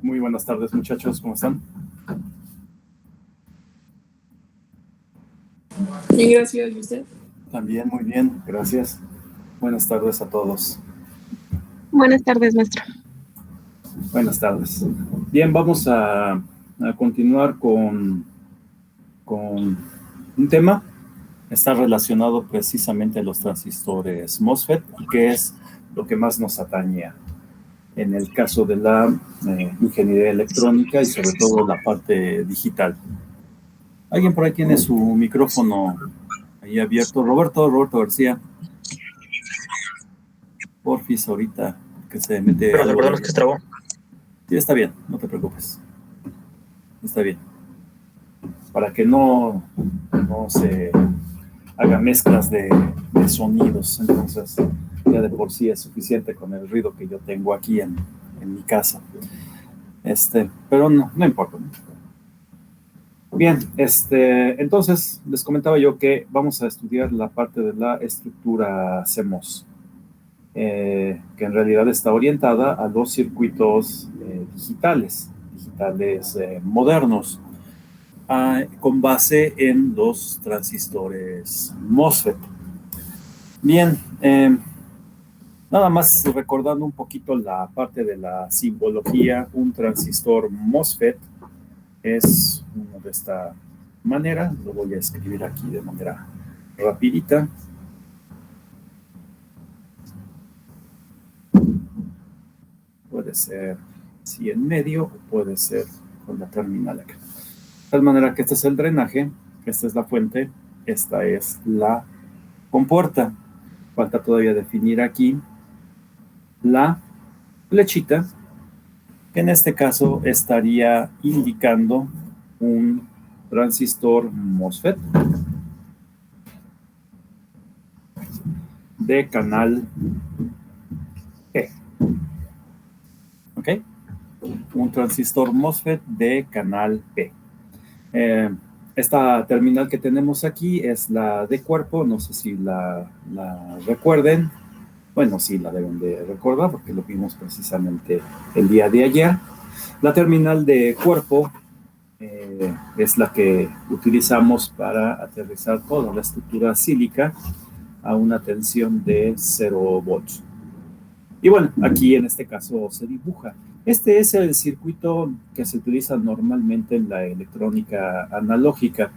Muy buenas tardes, muchachos, ¿cómo están? Bien, gracias. ¿Y usted? También, muy bien, gracias. Buenas tardes a todos. Buenas tardes, maestro. Buenas tardes. Bien, vamos a continuar con un tema. Está relacionado precisamente a los transistores MOSFET, que es lo que más nos atañe en el caso de la ingeniería electrónica y sobre todo la parte digital. ¿Alguien por ahí tiene su micrófono ahí abierto? Roberto García. Porfis, ahorita que se mete. Pero recordemos que se trabó. Sí, está bien, no te preocupes. Está bien. Para que no se haga mezclas de sonidos. Entonces, ya de por sí es suficiente con el ruido que yo tengo aquí en mi casa. Pero no importa. Bien, entonces les comentaba yo que vamos a estudiar la parte de la estructura CMOS, que en realidad está orientada a los circuitos digitales modernos, con base en los transistores MOSFET. Bien, nada más recordando un poquito la parte de la simbología, un transistor MOSFET es uno de esta manera. Lo voy a escribir aquí de manera rapidita. Puede ser así en medio o puede ser con la terminal acá. De tal manera que este es el drenaje, esta es la fuente, esta es la compuerta. Falta todavía definir aquí la flechita, que en este caso estaría indicando un transistor MOSFET de canal P. ¿Ok? Un transistor MOSFET de canal P. Esta terminal que tenemos aquí es la de cuerpo, no sé si la recuerden. Bueno, sí, la deben de recordar porque lo vimos precisamente el día de ayer. La terminal de cuerpo es la que utilizamos para aterrizar toda la estructura sílica a una tensión de 0 volts. Y bueno, aquí en este caso se dibuja. Este es el circuito que se utiliza normalmente en la electrónica analógica,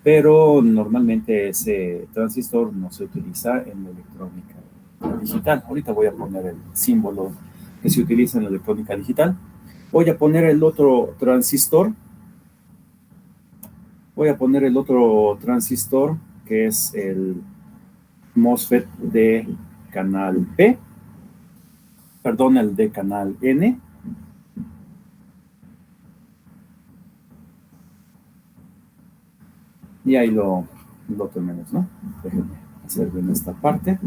pero normalmente ese transistor no se utiliza en la electrónica digital. Ahorita voy a poner el símbolo que se utiliza en la electrónica digital. Voy a poner el otro transistor. Que es el MOSFET de canal P. Perdón, el de canal N. Y ahí lo tenemos, ¿no? Déjenme hacer bien esta parte.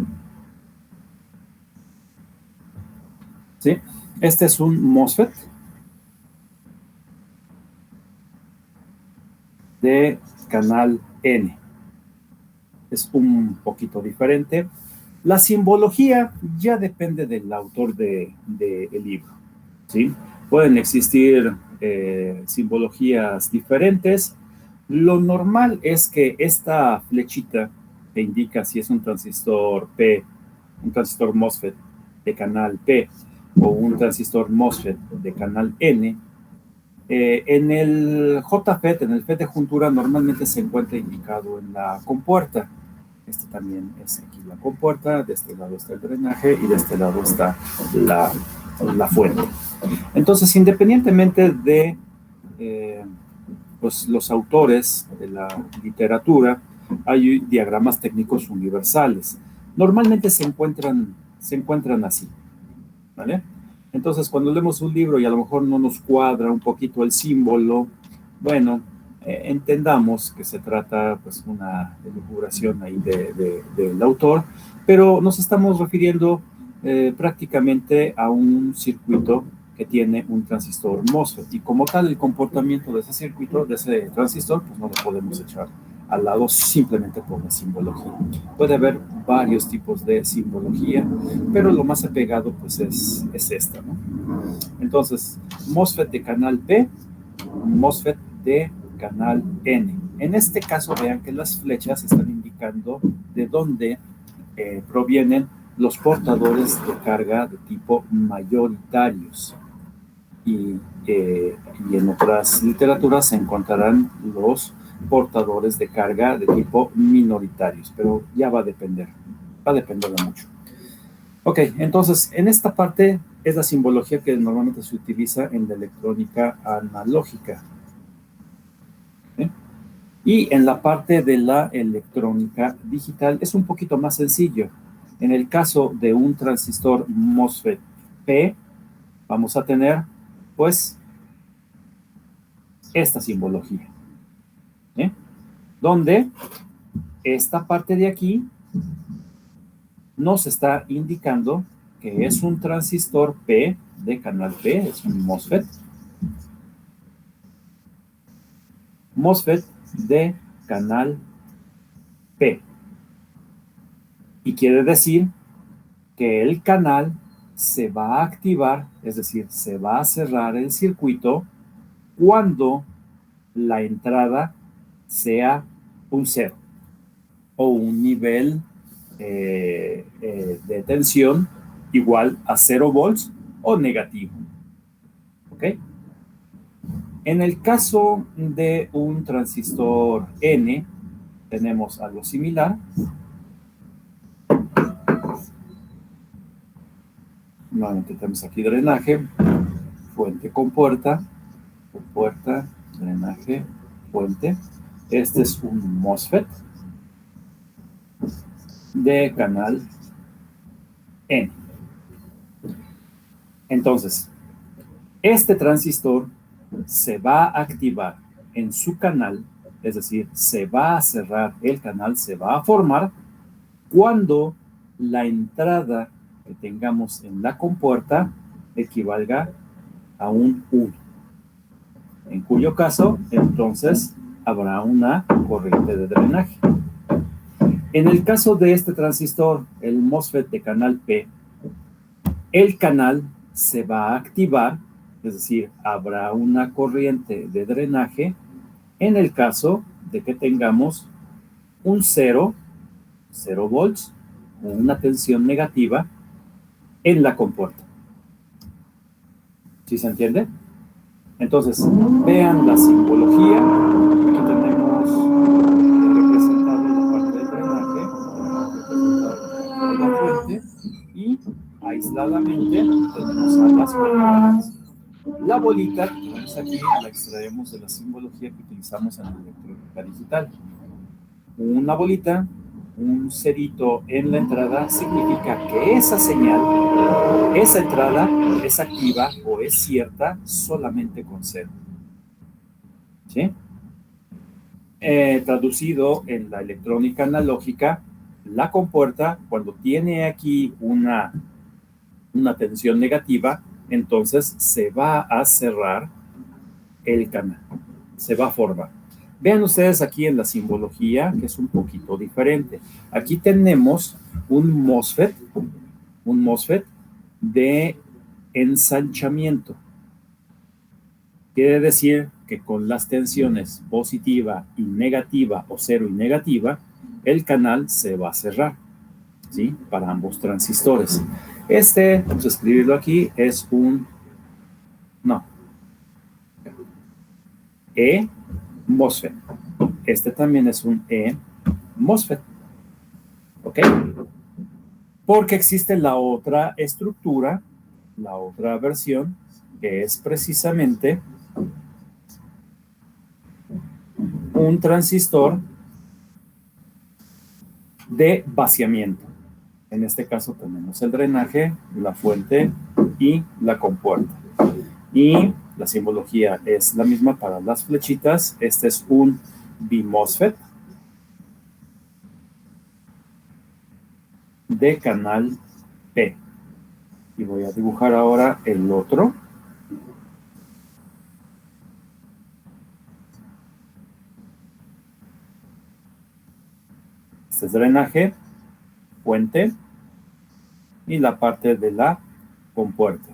¿Sí? Este es un MOSFET de canal N. Es un poquito diferente. La simbología ya depende del autor del libro, ¿sí? Pueden existir simbologías diferentes. Lo normal es que esta flechita que indica si es un transistor P, un transistor MOSFET de canal P o un transistor MOSFET de canal N, en el JFET, en el FET de juntura, normalmente se encuentra indicado en la compuerta. Este también es aquí la compuerta, de este lado está el drenaje y de este lado está la fuente. Entonces, independientemente de pues, los autores de la literatura, hay diagramas técnicos universales. Normalmente se encuentran así, ¿vale? Entonces, cuando leemos un libro y a lo mejor no nos cuadra un poquito el símbolo, bueno, entendamos que se trata pues una elucubración ahí del autor, pero nos estamos refiriendo prácticamente a un circuito que tiene un transistor MOSFET y como tal el comportamiento de ese circuito, de ese transistor, pues no lo podemos echar al lado simplemente por la simbología. Puede haber varios tipos de simbología, pero lo más apegado pues es esta, ¿no? Entonces, MOSFET de canal P, MOSFET de canal N. En este caso, vean que las flechas están indicando de dónde provienen los portadores de carga de tipo mayoritarios. Y en otras literaturas se encontrarán los portadores de carga de tipo minoritarios, pero ya va a depender de mucho. Ok, entonces en esta parte es la simbología que normalmente se utiliza en la electrónica analógica. ¿Sí? Y en la parte de la electrónica digital es un poquito más sencillo. En el caso de un transistor MOSFET P, vamos a tener pues esta simbología, ¿eh? Donde esta parte de aquí nos está indicando que es un transistor P de canal P, es un MOSFET. MOSFET de canal P. Y quiere decir que el canal se va a activar, es decir, se va a cerrar el circuito cuando la entrada sea un cero o un nivel de tensión igual a 0 volts o negativo. ¿Ok? En el caso de un transistor N, tenemos algo similar. Nuevamente tenemos aquí drenaje, fuente con puerta, drenaje, fuente. Este es un MOSFET de canal N. Entonces, este transistor se va a activar en su canal, es decir, se va a cerrar el canal, se va a formar cuando la entrada que tengamos en la compuerta equivalga a un 1, en cuyo caso, entonces, habrá una corriente de drenaje. En el caso de este transistor, el MOSFET de canal P, el canal se va a activar, es decir, habrá una corriente de drenaje en el caso de que tengamos un 0 volts, o una tensión negativa en la compuerta. ¿Sí se entiende? Entonces, vean la simbología. Aquí tenemos representado la parte del drenaje, representado la fuente, y aisladamente tenemos a las membranas. La bolita que tenemos aquí la extraemos de la simbología que utilizamos en la electrónica digital. Una bolita, un cerito en la entrada, significa que esa señal, esa entrada es activa o es cierta solamente con cero. ¿Sí? Traducido en la electrónica analógica, la compuerta, cuando tiene aquí una tensión negativa, entonces se va a cerrar el canal, se va a formar. Vean ustedes aquí en la simbología que es un poquito diferente. Aquí tenemos un MOSFET de ensanchamiento. Quiere decir que con las tensiones positiva y negativa o cero y negativa, el canal se va a cerrar, ¿sí? Para ambos transistores. Vamos a escribirlo aquí, es un, E-MOSFET. Este también es un E-MOSFET. ¿Ok? Porque existe la otra estructura, la otra versión, que es precisamente un transistor de vaciamiento. En este caso tenemos el drenaje, la fuente y la compuerta. Y la simbología es la misma para las flechitas. Este es un BMOSFET de canal P. Y voy a dibujar ahora el otro. Este es drenaje, fuente y la parte de la compuerta,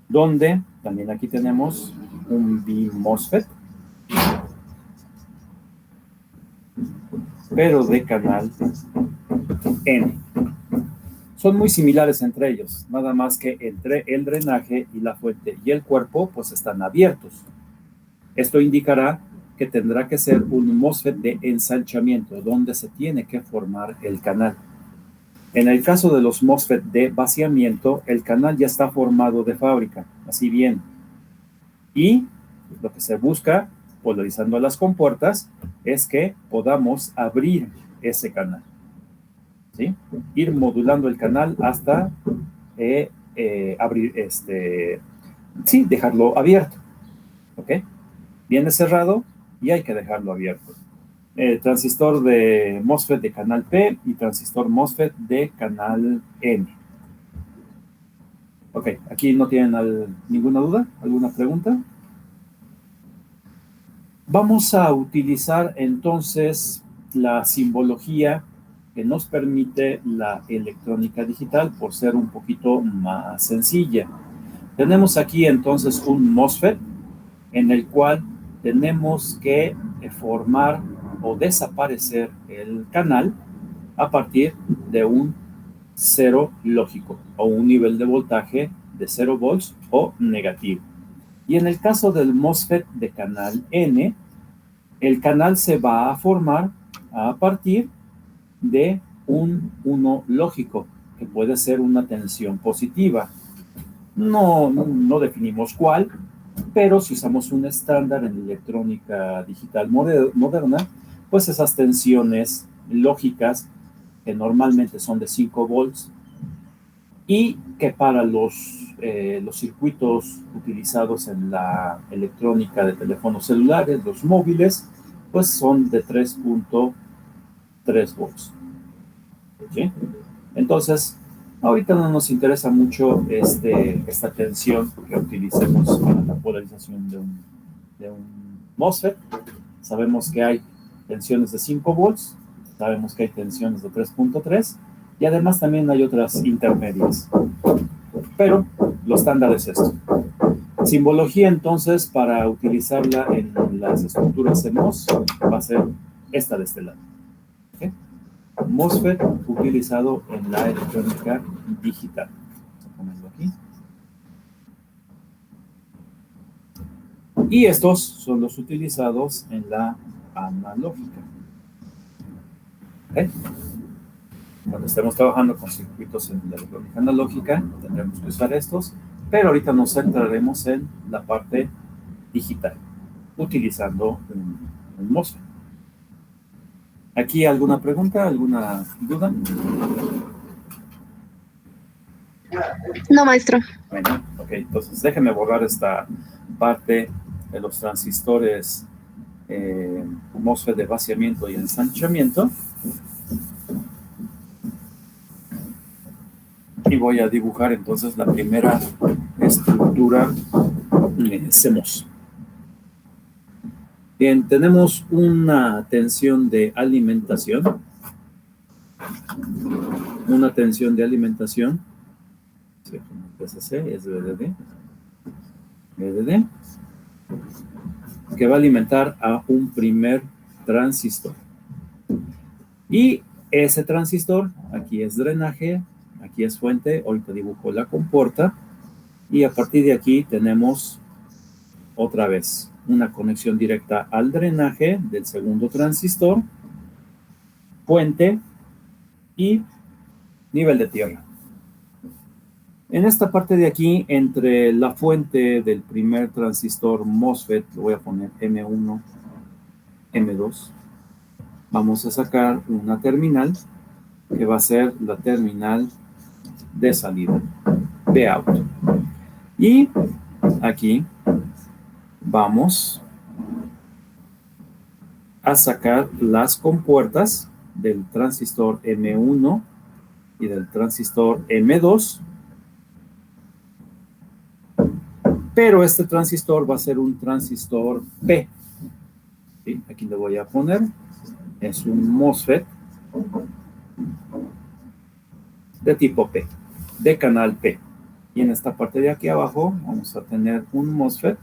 donde también aquí tenemos un BMOSFET, pero de canal N. Son muy similares entre ellos, nada más que entre el drenaje y la fuente y el cuerpo pues están abiertos. Esto indicará que tendrá que ser un MOSFET de ensanchamiento, donde se tiene que formar el canal. En el caso de los MOSFET de vaciamiento, el canal ya está formado de fábrica, así bien. Y lo que se busca, polarizando las compuertas, es que podamos abrir ese canal, ¿sí? Ir modulando el canal hasta abrir sí, dejarlo abierto, ¿ok? Viene cerrado y hay que dejarlo abierto. Transistor de MOSFET de canal P y transistor MOSFET de canal N. Ok, aquí no tienen ninguna duda, alguna pregunta. Vamos a utilizar entonces la simbología que nos permite la electrónica digital por ser un poquito más sencilla. Tenemos aquí entonces un MOSFET en el cual tenemos que formar o desaparecer el canal a partir de un cero lógico o un nivel de voltaje de 0 volts o negativo. Y en el caso del MOSFET de canal N, el canal se va a formar a partir de un 1 lógico, que puede ser una tensión positiva. No definimos cuál, pero si usamos un estándar en electrónica digital moderna, pues esas tensiones lógicas, que normalmente son de 5 volts, y que para los circuitos utilizados en la electrónica de teléfonos celulares, los móviles, pues son de 3.3 volts. ¿Sí? Entonces, ahorita no nos interesa mucho esta tensión que utilicemos para la polarización de un MOSFET. Sabemos que hay tensiones de 5 volts, sabemos que hay tensiones de 3.3 y además también hay otras intermedias. Pero lo estándar es esto. Simbología entonces para utilizarla en las estructuras CMOS va a ser esta de este lado. ¿Okay? MOSFET utilizado en la electrónica digital. Vamos a ponerlo aquí. Y estos son los utilizados en la analógica. ¿Okay? Cuando estemos trabajando con circuitos en la electrónica analógica, tendremos que usar estos, pero ahorita nos centraremos en la parte digital, utilizando un MOSFET. ¿Aquí alguna pregunta, alguna duda? No, maestro. Bueno, ok, entonces déjeme borrar esta parte de los transistores MOSFET de vaciamiento y ensanchamiento. Y voy a dibujar entonces la primera estructura CMOS. Bien, tenemos una tensión de alimentación. Una tensión de alimentación. PCC es VDD. VDD. Que va a alimentar a un primer transistor. Y ese transistor, aquí es drenaje, aquí es fuente, ahorita dibujo la compuerta, y a partir de aquí tenemos otra vez una conexión directa al drenaje del segundo transistor, fuente y nivel de tierra. En esta parte de aquí, entre la fuente del primer transistor MOSFET, lo voy a poner M1, M2, vamos a sacar una terminal que va a ser la terminal de salida, Vout. Y aquí vamos a sacar las compuertas del transistor M1 y del transistor M2, pero este transistor va a ser un transistor P. ¿Sí? Aquí le voy a poner, es un MOSFET de tipo P, de canal P. Y en esta parte de aquí abajo vamos a tener un MOSFET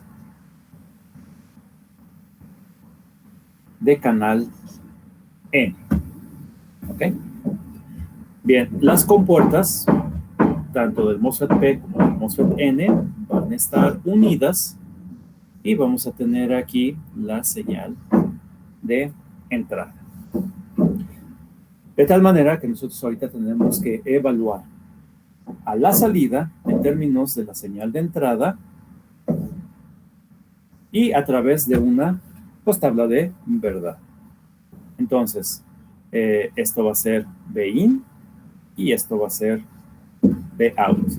de canal N. ¿Ok? Bien, las compuertas, tanto del MOSFET P como del MOSFET N, van a estar unidas y vamos a tener aquí la señal de entrada. De tal manera que nosotros ahorita tenemos que evaluar a la salida en términos de la señal de entrada y a través de una pues, tabla de verdad. Entonces, esto va a ser Bin y esto va a ser Bout.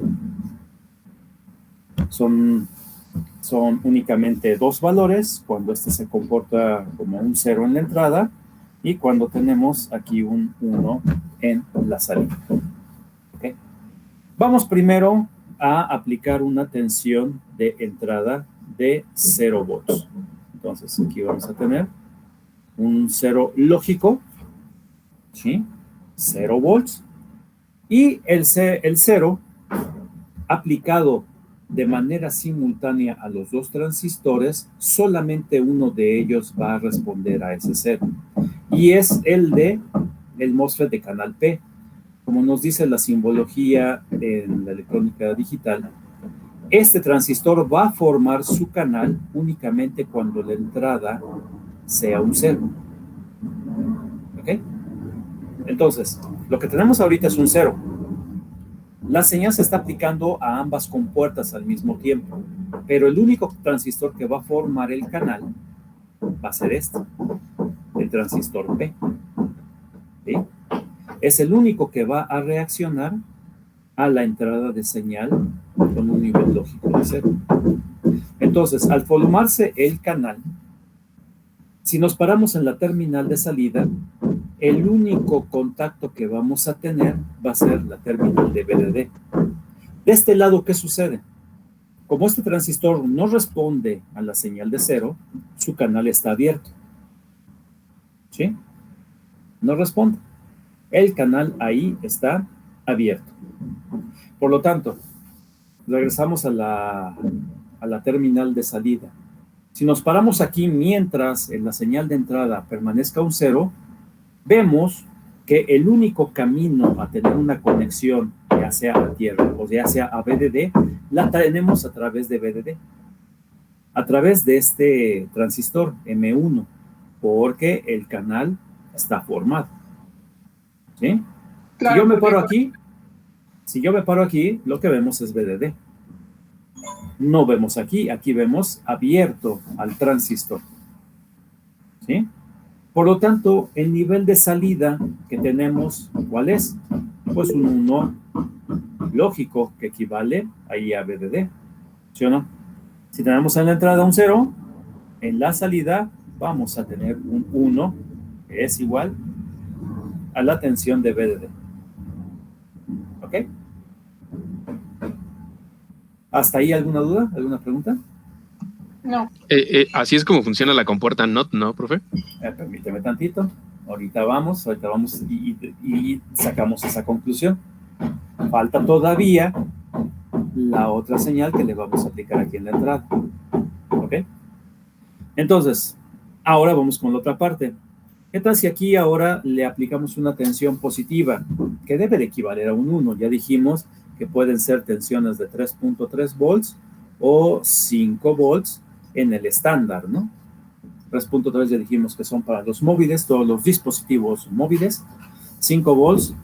Son únicamente dos valores cuando este se comporta como un 0 en la entrada y cuando tenemos aquí un 1 en la salida. ¿Okay? Vamos primero a aplicar una tensión de entrada de 0 volts. Entonces aquí vamos a tener un 0 lógico, ¿sí? 0 volts. Y el 0 aplicado de manera simultánea a los dos transistores, solamente uno de ellos va a responder a ese 0. Y es el MOSFET de canal P. Como nos dice la simbología en la electrónica digital, este transistor va a formar su canal únicamente cuando la entrada sea un 0. ¿Ok? Entonces, lo que tenemos ahorita es un 0. La señal se está aplicando a ambas compuertas al mismo tiempo, pero el único transistor que va a formar el canal va a ser este, el transistor P. ¿Sí? Es el único que va a reaccionar a la entrada de señal con un nivel lógico de 0. Entonces, al formarse el canal, si nos paramos en la terminal de salida, el único contacto que vamos a tener va a ser la terminal de VDD. De este lado, ¿qué sucede? Como este transistor no responde a la señal de 0, su canal está abierto. ¿Sí? No responde. El canal ahí está abierto. Por lo tanto, regresamos a la terminal de salida. Si nos paramos aquí mientras en la señal de entrada permanezca un 0, vemos que el único camino a tener una conexión, ya sea a tierra o ya sea a VDD, la tenemos a través de VDD, a través de este transistor M1, porque el canal está formado. ¿Sí? Claro, si yo me paro aquí, lo que vemos es VDD. No vemos aquí vemos abierto al transistor. ¿Sí? Por lo tanto, el nivel de salida que tenemos, ¿cuál es? Pues un 1 lógico que equivale ahí a VDD. ¿Sí o no? Si tenemos en la entrada un 0, en la salida vamos a tener un 1 que es igual a la tensión de VDD. ¿Ok? ¿Hasta ahí alguna duda? ¿Alguna pregunta? No. Así es como funciona la compuerta NOT, ¿no, profe? Permíteme tantito. Ahorita vamos y sacamos esa conclusión. Falta todavía la otra señal que le vamos a aplicar aquí en la entrada. ¿Ok? Entonces, ahora vamos con la otra parte. ¿Qué tal si aquí ahora le aplicamos una tensión positiva que debe de equivaler a un 1? Ya dijimos que pueden ser tensiones de 3.3 volts o 5 volts en el estándar, ¿no? 3.3 ya dijimos que son para los móviles, todos los dispositivos móviles. 5 volts,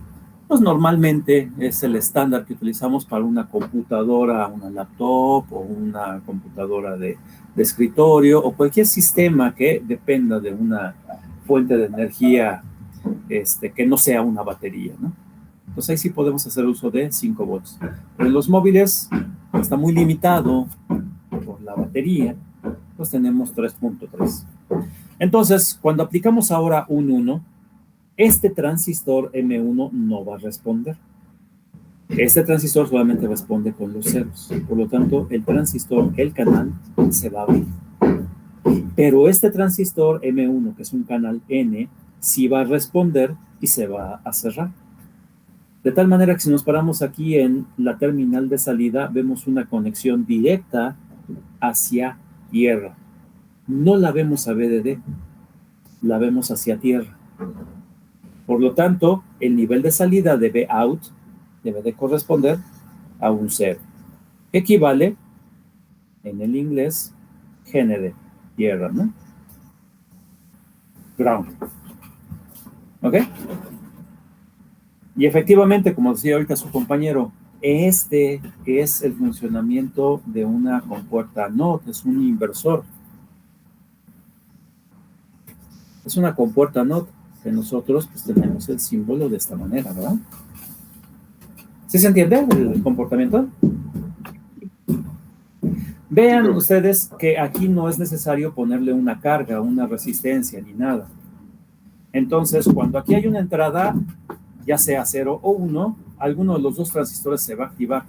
pues normalmente es el estándar que utilizamos para una computadora, una laptop o una computadora de escritorio o cualquier sistema que dependa de una fuente de energía que no sea una batería, ¿no? Entonces ahí sí podemos hacer uso de 5 volts. Pero en los móviles está muy limitado por la batería, pues tenemos 3.3. Entonces, cuando aplicamos ahora un 1, este transistor M1 no va a responder. Este transistor solamente responde con los ceros. Por lo tanto, el canal, se va a abrir. Pero este transistor M1, que es un canal N, sí va a responder y se va a cerrar. De tal manera que si nos paramos aquí en la terminal de salida, vemos una conexión directa hacia tierra. No la vemos a VDD, la vemos hacia tierra. Por lo tanto, el nivel de salida de Vout debe de corresponder a un 0. Equivale, en el inglés, GND, tierra, ¿no? Ground. ¿Ok? Y efectivamente, como decía ahorita su compañero, este es el funcionamiento de una compuerta NOT, es un inversor. Es una compuerta NOT que nosotros pues, tenemos el símbolo de esta manera, ¿verdad? ¿Sí se entiende el comportamiento? Vean ustedes que aquí no es necesario ponerle una carga, una resistencia, ni nada. Entonces, cuando aquí hay una entrada, ya sea 0 o 1, alguno de los dos transistores se va a activar.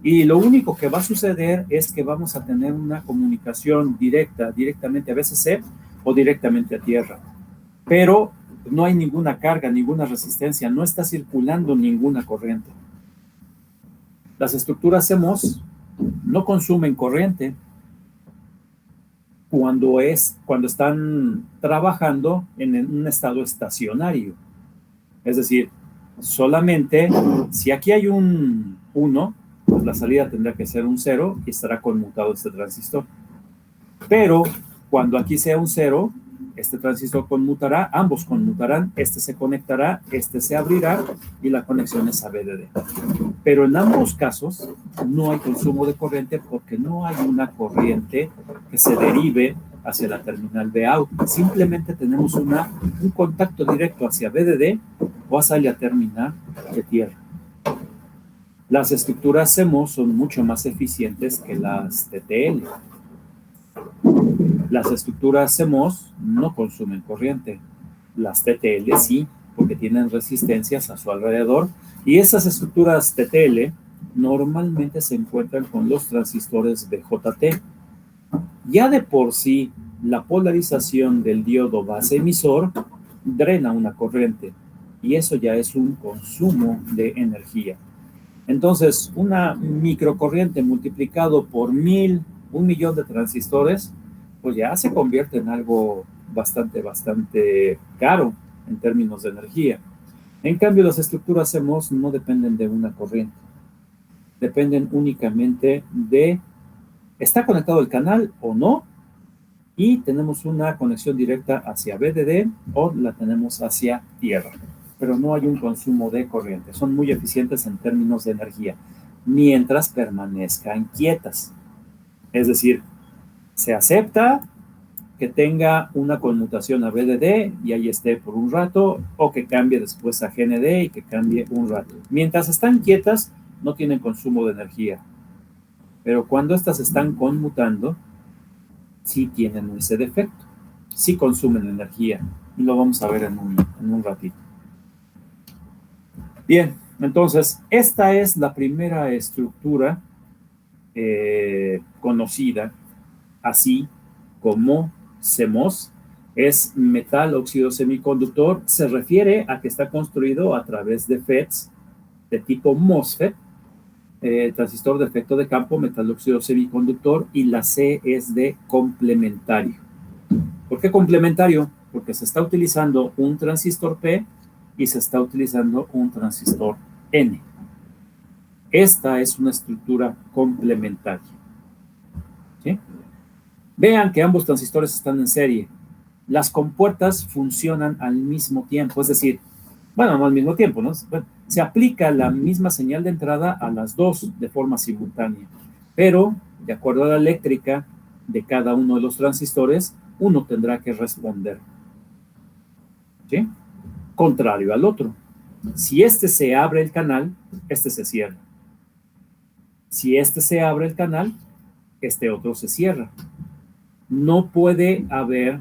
Y lo único que va a suceder es que vamos a tener una comunicación directamente a VCC o directamente a tierra. Pero no hay ninguna carga, ninguna resistencia, no está circulando ninguna corriente. Las estructuras CMOS no consumen corriente cuando están trabajando en un estado estacionario. Es decir, solamente si aquí hay un 1, pues la salida tendrá que ser un 0 y estará conmutado este transistor. Pero cuando aquí sea un 0, este transistor conmutará, ambos conmutarán, este se conectará, este se abrirá y la conexión es a VDD. Pero en ambos casos no hay consumo de corriente porque no hay una corriente que se derive hacia la terminal Vout. Simplemente tenemos un contacto directo hacia VDD o hacia la terminal de tierra. Las estructuras CMOS son mucho más eficientes que las TTL. Las estructuras CMOS no consumen corriente. Las TTL sí, porque tienen resistencias a su alrededor. Y esas estructuras TTL normalmente se encuentran con los transistores BJT. Ya de por sí, la polarización del diodo base emisor drena una corriente. Y eso ya es un consumo de energía. Entonces, una microcorriente multiplicado por 1 millón de transistores, pues ya se convierte en algo bastante caro en términos de energía. En cambio, las estructuras CMOS no dependen de una corriente. Dependen únicamente de, ¿está conectado el canal o no? Y tenemos una conexión directa hacia VDD o la tenemos hacia tierra. Pero no hay un consumo de corriente. Son muy eficientes en términos de energía, mientras permanezcan quietas. Es decir, se acepta que tenga una conmutación a VDD y ahí esté por un rato, o que cambie después a GND y que cambie un rato. Mientras están quietas, no tienen consumo de energía. Pero cuando estas están conmutando, sí tienen ese defecto. Sí consumen energía. Y lo vamos a ver en un ratito. Bien, entonces, esta es la primera estructura conocida así como CMOS. Es metal óxido semiconductor. Se refiere a que está construido a través de FETs de tipo MOSFET, transistor de efecto de campo, metal óxido semiconductor, y la C es de complementario. ¿Por qué complementario? Porque se está utilizando un transistor P y se está utilizando un transistor N. Esta es una estructura complementaria. ¿Sí? Vean que ambos transistores están en serie. Las compuertas funcionan al mismo tiempo, es decir, bueno, no al mismo tiempo, ¿no? Se aplica la misma señal de entrada a las dos de forma simultánea, pero de acuerdo a la eléctrica de cada uno de los transistores, uno tendrá que responder. ¿Sí? Contrario al otro. Si este se abre el canal, este se cierra. Si este se abre el canal, este otro se cierra. No puede haber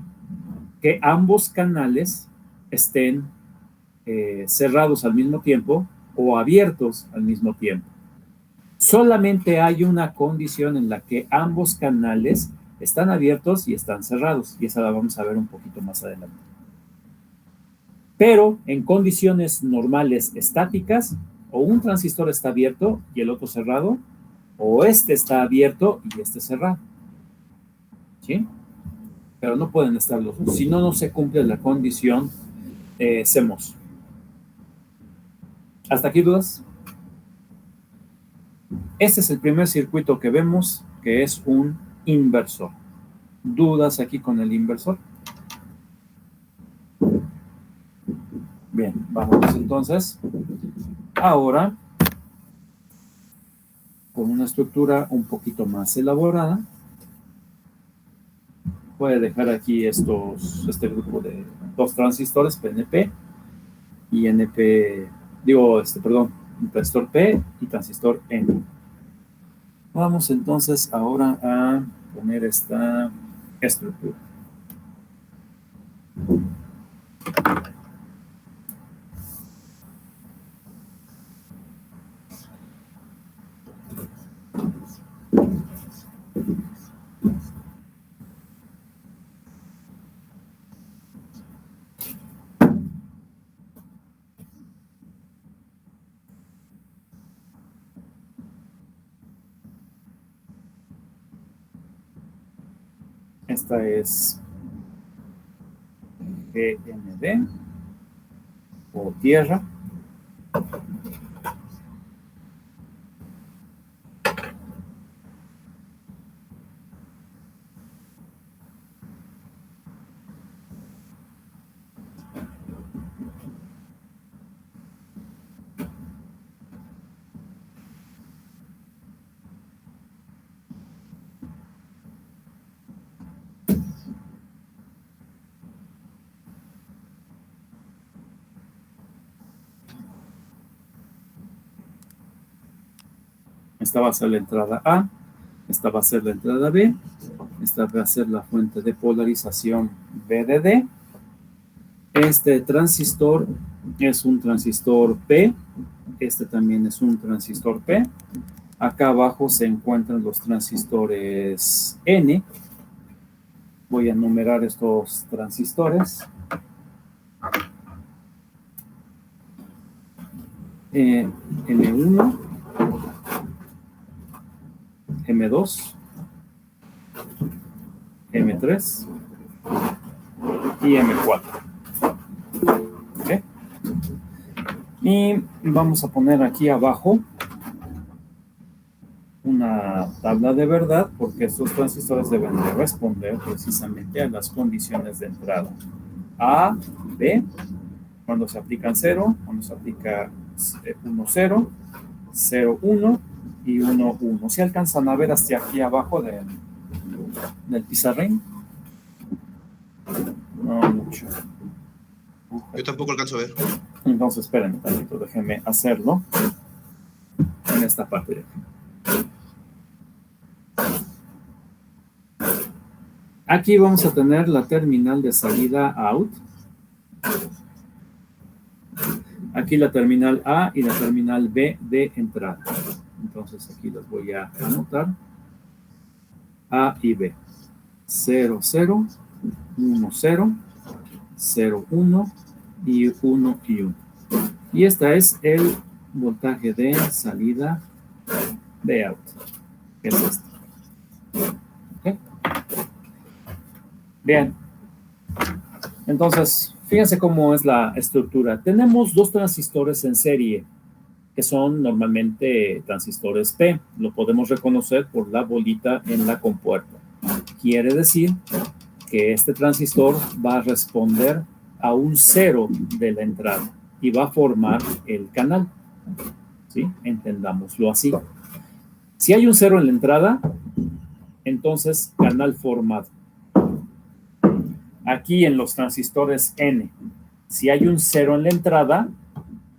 que ambos canales estén cerrados al mismo tiempo o abiertos al mismo tiempo. Solamente hay una condición en la que ambos canales están abiertos y están cerrados, y esa la vamos a ver un poquito más adelante. Pero en condiciones normales estáticas, o un transistor está abierto y el otro cerrado, o este está abierto y este cerrado. ¿Sí? Pero no pueden estar los dos. Si no, no se cumple la condición CMOS. ¿Hasta aquí dudas? Este es el primer circuito que vemos, que es un inversor. ¿Dudas aquí con el inversor? Bien, vamos entonces ahora con una estructura un poquito más elaborada. Voy a dejar aquí este grupo de dos transistores, PNP y NP, un transistor P y transistor N. Vamos entonces ahora a poner esta estructura. Esta es GND o tierra. Esta va a ser la entrada A, esta va a ser la entrada B, esta va a ser la fuente de polarización VDD. Este transistor es un transistor P, este también es un transistor P. Acá abajo se encuentran los transistores N. Voy a numerar estos transistores. M1, M2, M3 y M4. ¿Okay? Y vamos a poner aquí abajo una tabla de verdad, porque estos transistores deben de responder precisamente a las condiciones de entrada. A, B, cuando se aplican 0, cuando se aplica 1, 0, 0, 1 y 1, 1. ¿Se alcanzan a ver hasta aquí abajo del pizarrín? No mucho. Yo tampoco alcanzo a ver. Entonces, esperen un tantito, déjenme hacerlo en esta parte de aquí. Aquí vamos a tener la terminal de salida out. Aquí la terminal A y la terminal B de entrada. Entonces aquí las voy a anotar. A y B. 0, 0, 1, 0, 0, 1 y 1 y 1. Y esta es el voltaje de salida de out. Que es este. ¿Okay? Bien. Entonces, fíjense cómo es la estructura. Tenemos dos transistores en serie, que son normalmente transistores P. Lo podemos reconocer por la bolita en la compuerta. Quiere decir que este transistor va a responder a un 0 de la entrada y va a formar el canal. ¿Sí? Entendámoslo así. Si hay un 0 en la entrada, entonces canal formado. Aquí en los transistores N, si hay un 0 en la entrada,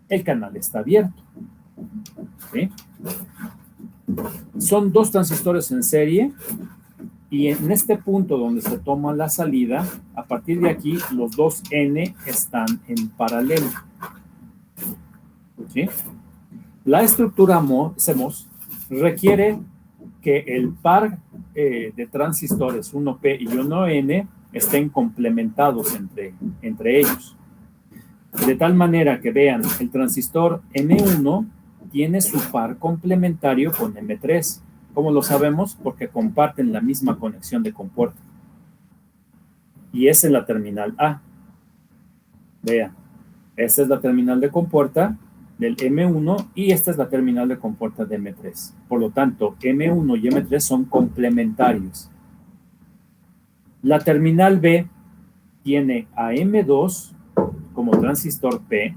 el canal está abierto. ¿Sí? Son dos transistores en serie y en este punto donde se toma la salida, a partir de aquí los dos N están en paralelo. ¿Sí? La estructura CMOS requiere que el par de transistores 1P y 1N estén complementados entre ellos. De tal manera que vean, el transistor M1 tiene su par complementario con M3. ¿Cómo lo sabemos? Porque comparten la misma conexión de compuerta. Y esa es la terminal A. Vean, esta es la terminal de compuerta del M1 y esta es la terminal de compuerta de M3. Por lo tanto, M1 y M3 son complementarios. La terminal B tiene a M2 como transistor P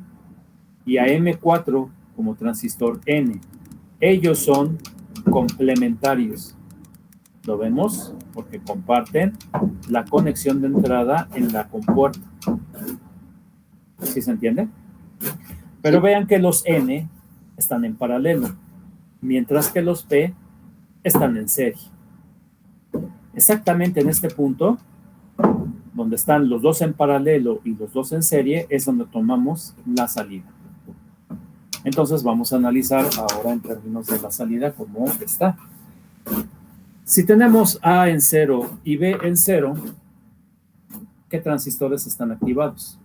y a M4 como transistor N. Ellos son complementarios. ¿Lo vemos? Porque comparten la conexión de entrada en la compuerta. ¿Sí se entiende? Pero vean que los N están en paralelo, mientras que los P están en serie. Exactamente en este punto, donde están los dos en paralelo y los dos en serie, es donde tomamos la salida. Entonces vamos a analizar ahora en términos de la salida cómo está. Si tenemos A en 0 y B en 0, ¿qué transistores están activados?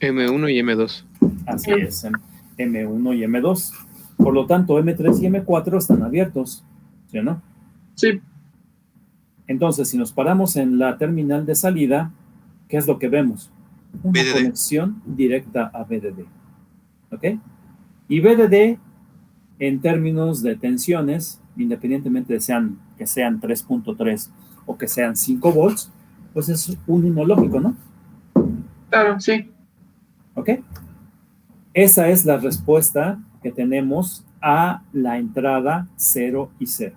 M1 y M2. Así es, M1 y M2. Por lo tanto, M3 y M4 están abiertos, ¿sí o no? Sí. Entonces, si nos paramos en la terminal de salida, ¿qué es lo que vemos? Una VDD. conexión directa a VDD. ¿Ok? Y VDD, en términos de tensiones, independientemente de que sean 3.3 o que sean 5 volts, pues es un uno lógico, ¿no? Claro, sí. ¿Ok? Esa es la respuesta que tenemos a la entrada 0 y 0.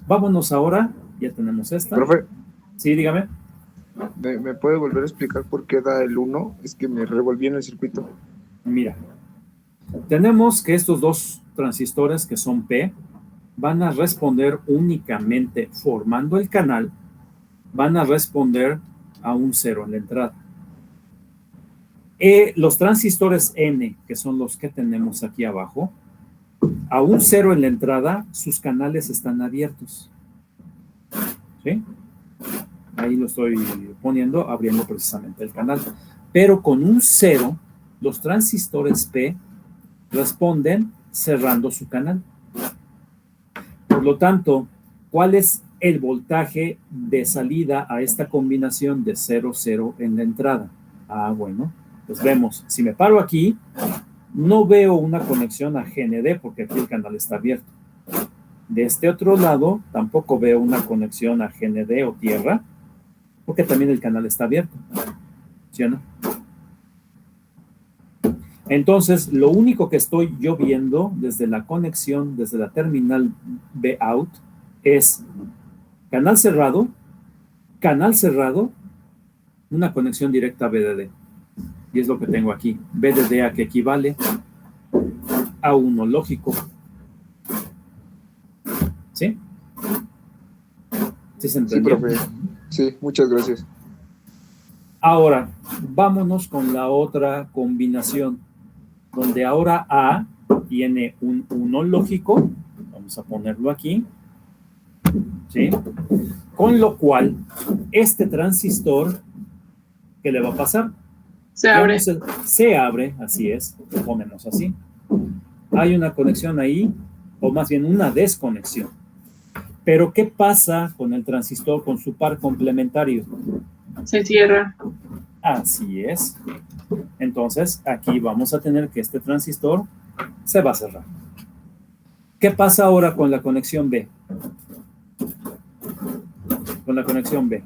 Vámonos ahora, ya tenemos esta. Profe, Sí, dígame. ¿me puede volver a explicar por qué da el 1? Es que me revolví en el circuito. Mira, tenemos que estos dos transistores que son P van a responder únicamente formando el canal, van a responder a un 0 en la entrada. Los transistores N, que son los que tenemos aquí abajo, a un 0 en la entrada, sus canales están abiertos. ¿Sí? Ahí lo estoy poniendo, abriendo precisamente el canal. Pero con un 0, los transistores P responden cerrando su canal. Por lo tanto, ¿cuál es el voltaje de salida a esta combinación de 0,0 en la entrada? Ah, bueno, pues vemos, si me paro aquí, no veo una conexión a GND porque aquí el canal está abierto. De este otro lado, tampoco veo una conexión a GND o tierra, porque también el canal está abierto. ¿Sí o no? Entonces, lo único que estoy yo viendo desde la conexión, desde la terminal B out, es canal cerrado, una conexión directa a VDD. Y es lo que tengo aquí. VDD a que equivale a uno lógico. ¿Sí? ¿Sí se Sí, entendió? profe. Sí, muchas gracias. Ahora, vámonos con la otra combinación, donde ahora A tiene un 1 lógico, vamos a ponerlo aquí, ¿sí? Con lo cual, este transistor, ¿qué le va a pasar? Se abre. Se abre, así es, lo ponemos así. Hay una conexión ahí, o más bien una desconexión. Pero, ¿qué pasa con el transistor, con su par complementario? Se cierra. Así es. Entonces, aquí vamos a tener que este transistor se va a cerrar. ¿Qué pasa ahora con la conexión B? Con la conexión B.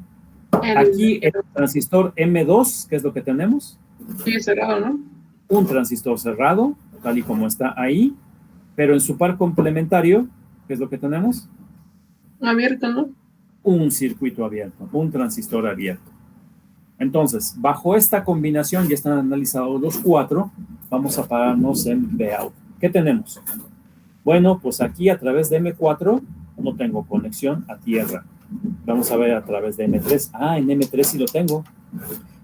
Aquí el transistor M2, ¿qué es lo que tenemos? Sigue cerrado, ¿no? Un transistor cerrado, tal y como está ahí, pero en su par complementario, ¿qué es lo que tenemos? Abierto, ¿no? Un circuito abierto, un transistor abierto. Entonces, bajo esta combinación, ya están analizados los cuatro, vamos a pararnos en Vout. ¿Qué tenemos? Bueno, pues aquí a través de M4 no tengo conexión a tierra. Vamos a ver a través de M3. Ah, en M3 sí lo tengo.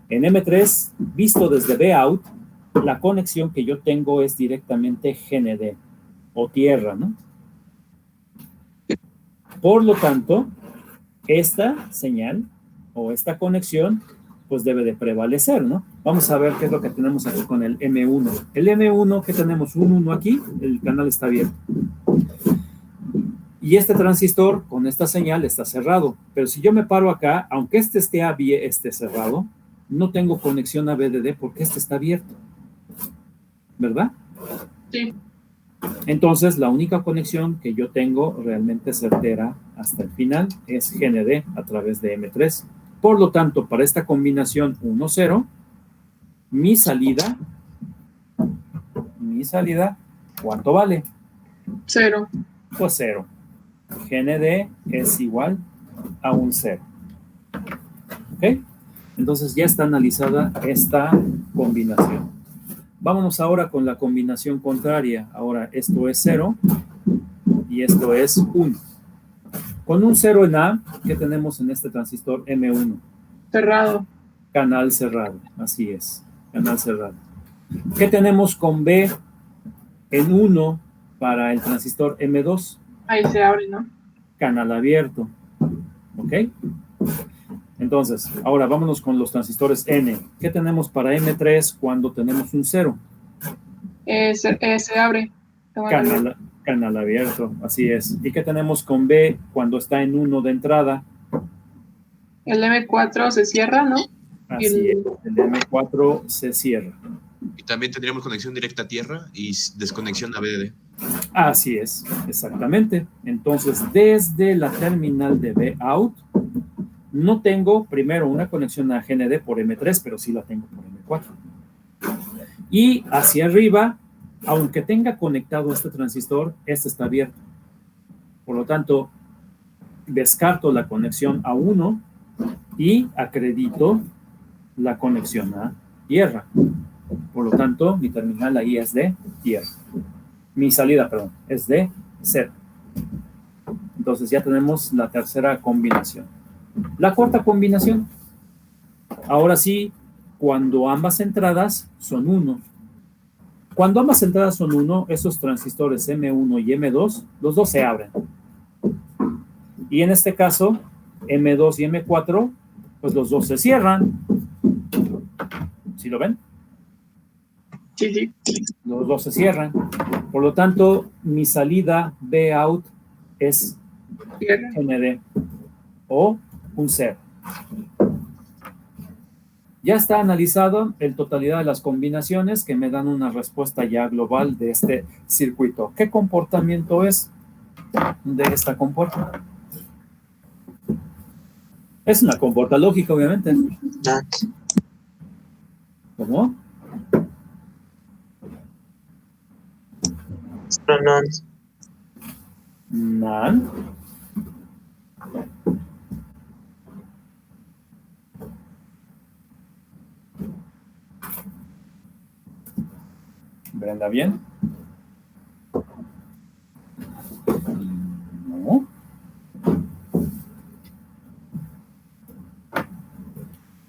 En M3, visto desde Vout, la conexión que yo tengo es directamente GND o tierra, ¿no? Por lo tanto, esta señal o esta conexión pues debe de prevalecer, ¿no? Vamos a ver qué es lo que tenemos aquí con el M1. El M1, que tenemos un 1 aquí, el canal está abierto. Y este transistor con esta señal está cerrado. Pero si yo me paro acá, aunque este esté cerrado, no tengo conexión a VDD porque este está abierto. ¿Verdad? Sí. Entonces, la única conexión que yo tengo realmente certera hasta el final es GND a través de M3. Por lo tanto, para esta combinación 1-0, mi salida, ¿cuánto vale? 0. Pues 0. GND es igual a un 0. ¿Ok? Entonces ya está analizada esta combinación. Vámonos ahora con la combinación contraria. Ahora esto es 0 y esto es 1. Con un 0 en A, ¿qué tenemos en este transistor M1? Cerrado. Canal cerrado, así es, canal cerrado. ¿Qué tenemos con B en 1 para el transistor M2? Ahí se abre, ¿no? Canal abierto. ¿Ok? Entonces, ahora vámonos con los transistores N. ¿Qué tenemos para M3 cuando tenemos un 0? Se abre. Canal abierto, así es. ¿Y qué tenemos con B cuando está en 1 de entrada? El M4 se cierra, ¿no? Así es, el M4 se cierra. Y también tendríamos conexión directa a tierra y desconexión a VDD. Así es, exactamente. Entonces, desde la terminal de Vout, no tengo primero una conexión a GND por M3, pero sí la tengo por M4. Y hacia arriba, aunque tenga conectado este transistor, este está abierto. Por lo tanto, descarto la conexión a 1 y acredito la conexión a tierra. Por lo tanto, mi terminal ahí es de tierra. Mi salida, perdón, es de 0. Entonces ya tenemos la tercera combinación. La cuarta combinación. Ahora sí, cuando ambas entradas son 1. Cuando ambas entradas son 1, esos transistores M1 y M2, los dos se abren. Y en este caso, M2 y M4, pues los dos se cierran. ¿Sí lo ven? Sí. Los dos se cierran. Por lo tanto, mi salida Vout es GND o un 0. Ya está analizado en totalidad de las combinaciones que me dan una respuesta ya global de este circuito. ¿Qué comportamiento es de esta compuerta? Es una compuerta lógica, obviamente. ¿Cómo? NaN. ¿Brenda bien? No.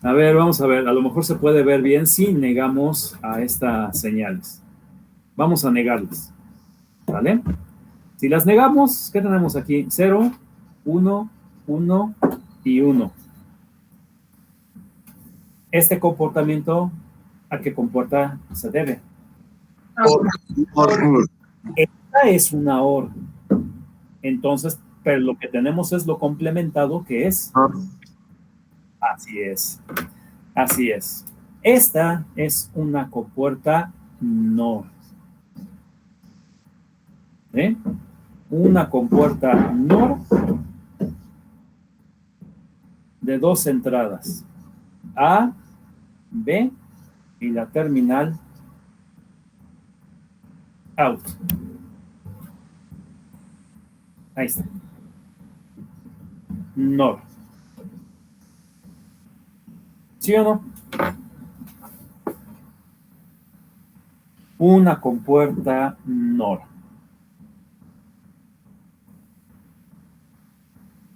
A ver, vamos a ver. A lo mejor se puede ver bien si negamos a estas señales. Vamos a negarlas. ¿Vale? Si las negamos, ¿qué tenemos aquí? 0, 1, 1 y 1. Este comportamiento, ¿a qué compuerta se debe? Esta es una OR. Entonces, pero lo que tenemos es lo complementado que es. Así es. Así es. Esta es una compuerta NOR. ¿Eh? Una compuerta NOR de 2 entradas. A, B y la terminal out. Ahí está. NOR. ¿Sí o no? Una compuerta NOR.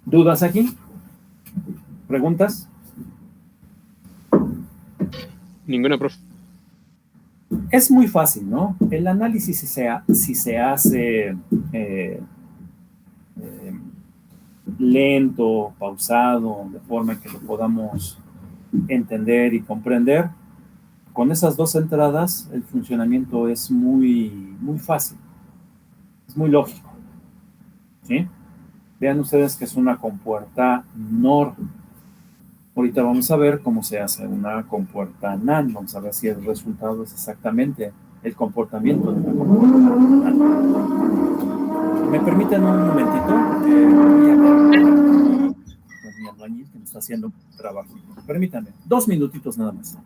¿Dudas aquí? ¿Preguntas? Ninguna, profe. Es muy fácil, ¿no? El análisis si se hace lento, pausado, de forma que lo podamos entender y comprender. Con esas dos entradas, el funcionamiento es muy, muy fácil, es muy lógico, ¿sí? Vean ustedes que es una compuerta NOR. Ahorita vamos a ver cómo se hace una compuerta NAND. Vamos a ver si el resultado es exactamente el comportamiento de una compuerta NAND. ¿Me permiten un momentito? Porque voy a ver con mi albañil que me está haciendo trabajo. Permítanme, 2 minutitos nada más.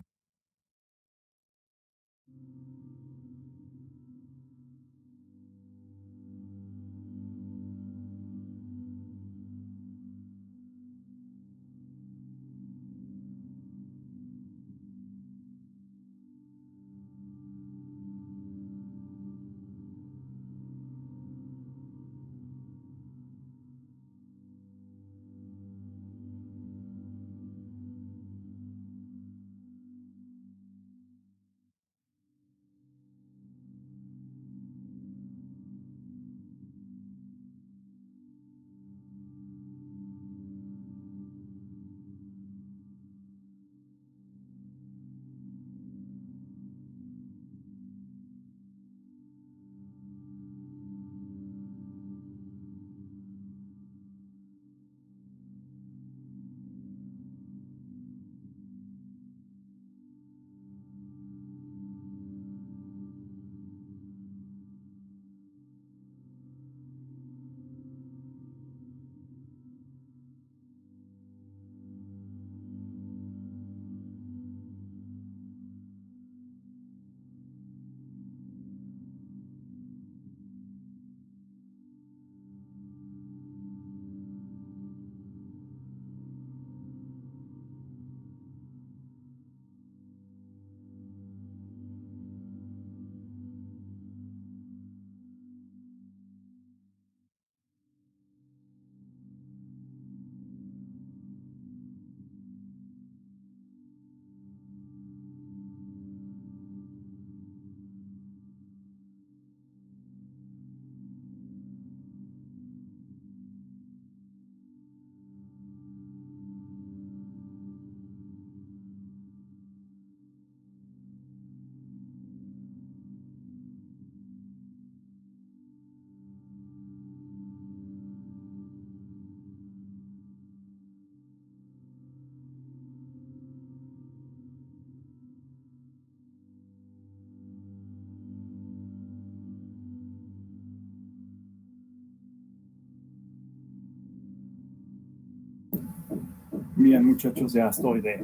Bien, muchachos, ya estoy de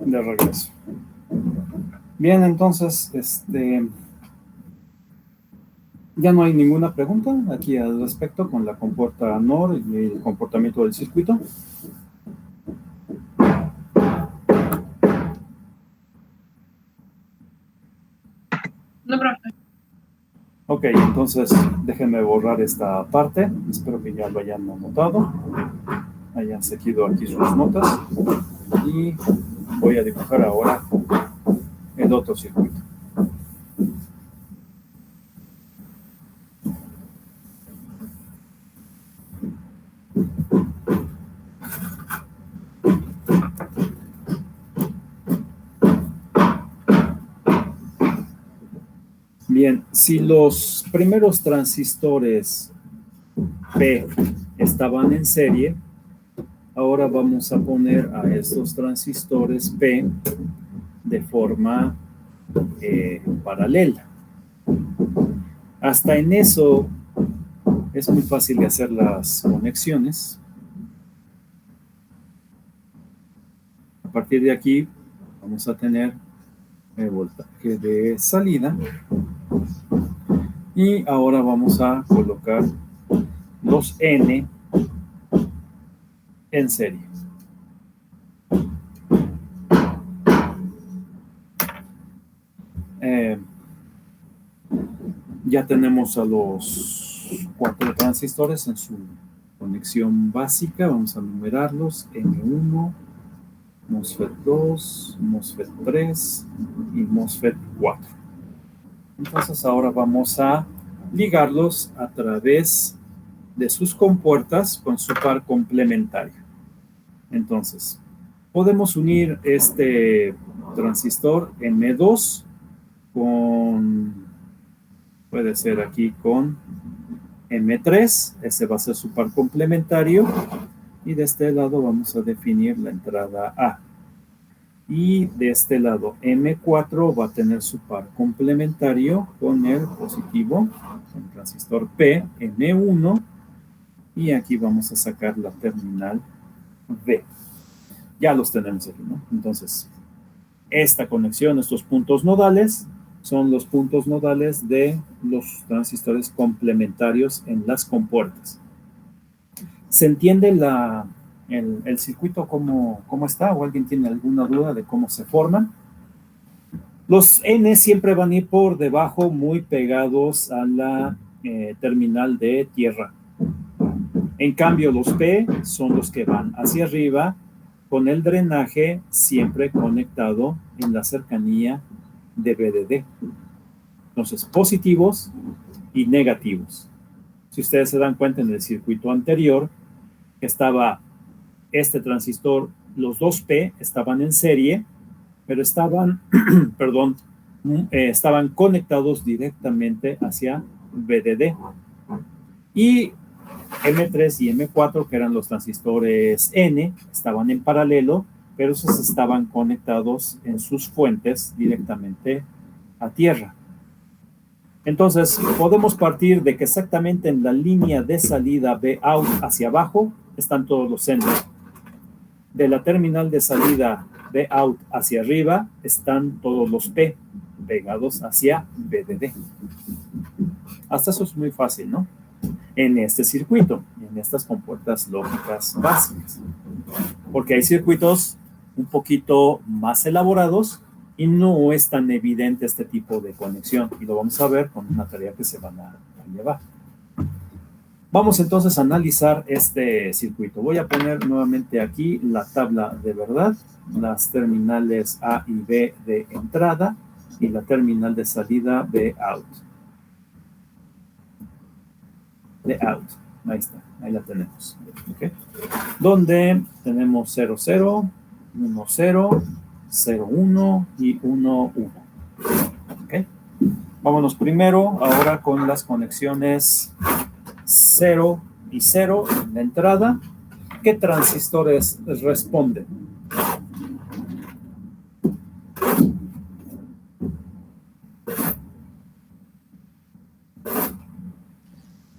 regreso. Bien, entonces, ya no hay ninguna pregunta aquí al respecto con la compuerta NOR y el comportamiento del circuito. No, profe. Ok, entonces déjenme borrar esta parte. Espero que ya lo hayan anotado. Hayan seguido aquí sus notas. Y voy a dibujar ahora el otro circuito. Bien, si los primeros transistores P estaban en serie, ahora vamos a poner a estos transistores P de forma paralela. Hasta en eso es muy fácil de hacer las conexiones. A partir de aquí vamos a tener el voltaje de salida. Y ahora vamos a colocar los N en serie. Ya tenemos a los 4 transistores en su conexión básica. Vamos a numerarlos: M1, MOSFET 2, MOSFET 3 y MOSFET 4. Entonces ahora vamos a ligarlos a través de sus compuertas con su par complementario. Entonces, podemos unir este transistor M2 con, puede ser aquí con M3, ese va a ser su par complementario, y de este lado vamos a definir la entrada A. Y de este lado M4 va a tener su par complementario con el positivo, con el transistor P, M1, y aquí vamos a sacar la terminal B. Ya los tenemos aquí, ¿no? Entonces, esta conexión, estos puntos nodales, son los puntos nodales de los transistores complementarios en las compuertas. ¿Se entiende el circuito cómo está? ¿O alguien tiene alguna duda de cómo se forman? Los N siempre van a ir por debajo, muy pegados a la terminal de tierra. En cambio, los P son los que van hacia arriba, con el drenaje siempre conectado en la cercanía de VDD. Entonces, positivos y negativos. Si ustedes se dan cuenta en el circuito anterior, estaba este transistor, los dos P estaban en serie, pero estaban, perdón, estaban conectados directamente hacia VDD. Y M3 y M4, que eran los transistores N, estaban en paralelo, pero esos estaban conectados en sus fuentes directamente a tierra. Entonces, podemos partir de que exactamente en la línea de salida Vout hacia abajo están todos los N. De la terminal de salida Vout hacia arriba están todos los P pegados hacia VDD. Hasta eso es muy fácil, ¿no? En este circuito, en estas compuertas lógicas básicas. Porque hay circuitos un poquito más elaborados y no es tan evidente este tipo de conexión. Y lo vamos a ver con una tarea que se van a llevar. Vamos entonces a analizar este circuito. Voy a poner nuevamente aquí la tabla de verdad, las terminales A y B de entrada y la terminal de salida Vout. Ahí está, ahí la tenemos. ¿Okay? Donde tenemos 0, 0, 1, 0, 0, 1 y 1, 1. ¿Okay? Vámonos primero ahora con las conexiones 0 y 0 en la entrada. ¿Qué transistores responden?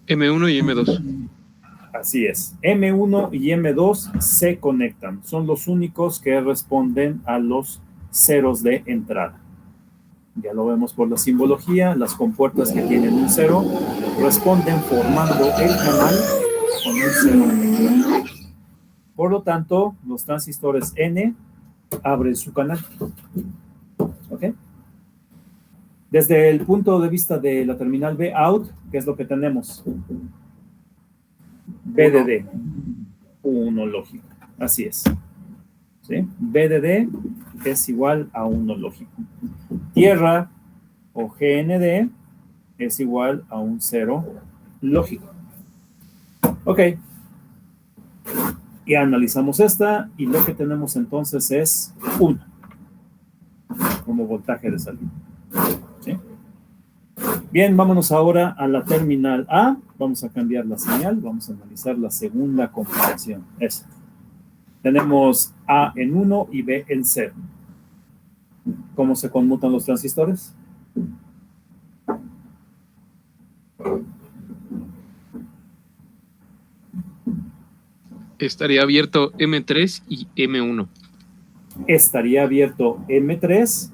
M1 y M2. Así es. M1 y M2 se conectan. Son los únicos que responden a los ceros de entrada. Ya lo vemos por la simbología. Las compuertas que tienen un cero responden formando el canal con un cero. Por lo tanto, los transistores N abren su canal. ¿Ok? Desde el punto de vista de la terminal Vout, ¿qué es lo que tenemos? VDD, 1 lógico. Así es. ¿Sí? VDD es igual a 1 lógico. Tierra o GND es igual a un 0 lógico. Ok. Y analizamos esta y lo que tenemos entonces es 1 como voltaje de salida. ¿Sí? Bien, vámonos ahora a la terminal A. Vamos a cambiar la señal. Vamos a analizar la segunda comparación. Esa. Tenemos A en 1 y B en 0. ¿Cómo se conmutan los transistores? Estaría abierto M3 y M1. Estaría abierto M3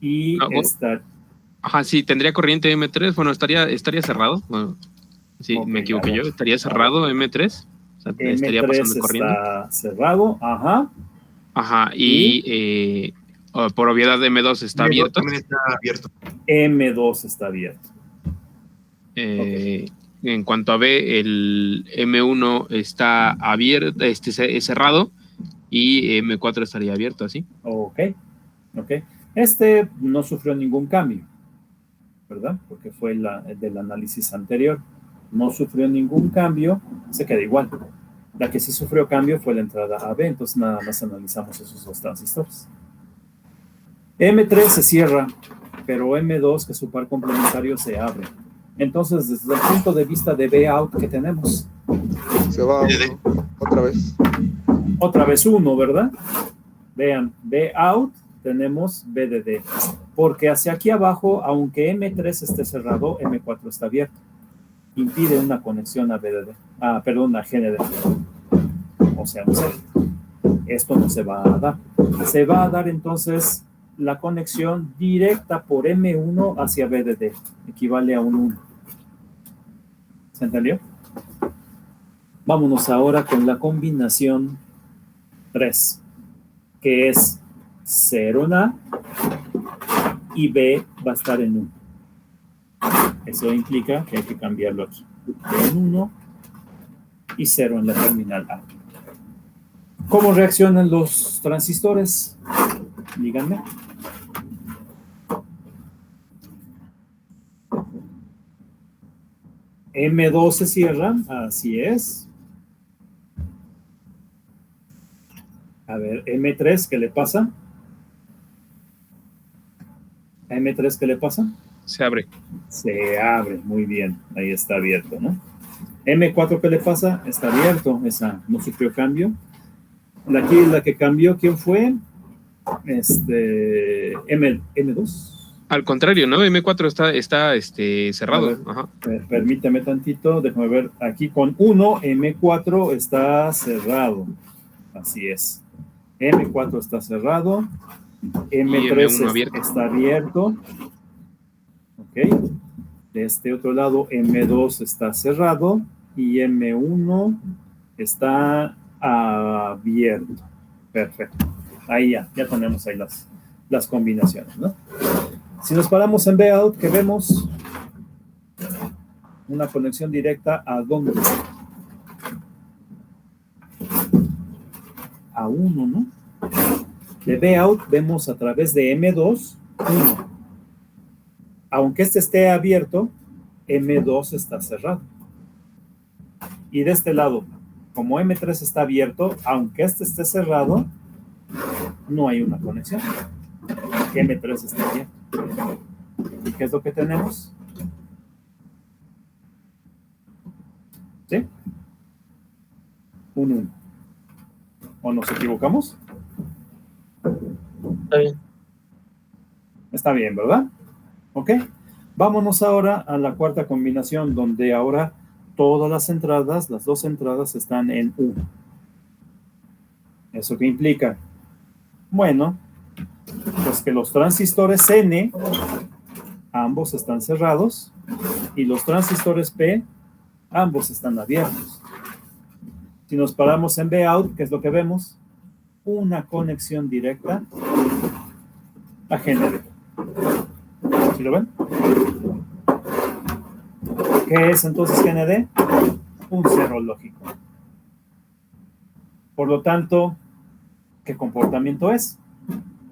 y Ajá, sí, tendría corriente M3. Bueno, estaría cerrado. Bueno, sí, okay, me equivoqué yo. Estaría cerrado M3. O sea, M3 estaría pasando corriente. Está cerrado, ajá. Ajá, y por obviedad M2 está abierto. También está abierto. M2 está abierto. Okay. En cuanto a B, el M1 está abierto, es cerrado, y M4 estaría abierto, así. Ok, ok. Este no sufrió ningún cambio, ¿verdad? Porque fue del análisis anterior. No sufrió ningún cambio, se queda igual. La que sí sufrió cambio fue la entrada AB, entonces nada más analizamos esos dos transistores. M3 se cierra, pero M2, que es su par complementario, se abre. Entonces, desde el punto de vista de B-out, ¿qué tenemos? Se va otra vez. Otra vez 1, ¿verdad? Vean, B-out, tenemos B de D. Porque hacia aquí abajo, aunque M3 esté cerrado, M4 está abierto. Impide una conexión a B de D. A G de D. O sea, un C. Esto no se va a dar. Se va a dar entonces la conexión directa por M1 hacia B de D. Equivale a un 1. ¿Se entendió? Vámonos ahora con la combinación 3, que es 0 en A y B va a estar en 1. Eso implica que hay que cambiarlo aquí. B en 1 y 0 en la terminal A. ¿Cómo reaccionan los transistores? Díganme. M2 se cierra, así es. A ver, M3, ¿qué le pasa? ¿A M3 qué le pasa? Se abre. Se abre, muy bien, ahí está abierto, ¿no? M4, ¿qué le pasa? Está abierto, esa no sufrió cambio. Aquí la que cambió, ¿quién fue? M2. Al contrario, ¿no? M4 está cerrado. Ver, ajá. Permítame tantito, déjame ver. Aquí con 1, M4 está cerrado. Así es. M4 está cerrado. M3 está abierto. Ok. De este otro lado, M2 está cerrado. Y M1 está abierto. Perfecto. Ahí ya tenemos ahí las combinaciones, ¿no? Si nos paramos en B-out, ¿qué vemos? Una conexión directa ¿a dónde? A 1, ¿no? De B-out vemos a través de M2, 1. Aunque este esté abierto, M2 está cerrado. Y de este lado, como M3 está abierto, aunque este esté cerrado, no hay una conexión. M3 está abierto. ¿Y qué es lo que tenemos? ¿Sí? Un 1. ¿O nos equivocamos? Está bien. Está bien, ¿verdad? Ok. Vámonos ahora a la cuarta combinación, donde ahora todas las entradas, las dos entradas están en 1. ¿Eso qué implica? Bueno, pues que los transistores N, ambos están cerrados, y los transistores P, ambos están abiertos. Si nos paramos en B-out, ¿qué es lo que vemos? Una conexión directa a GND. ¿Sí lo ven? ¿Qué es entonces GND? Un cerro lógico. Por lo tanto, ¿qué comportamiento es?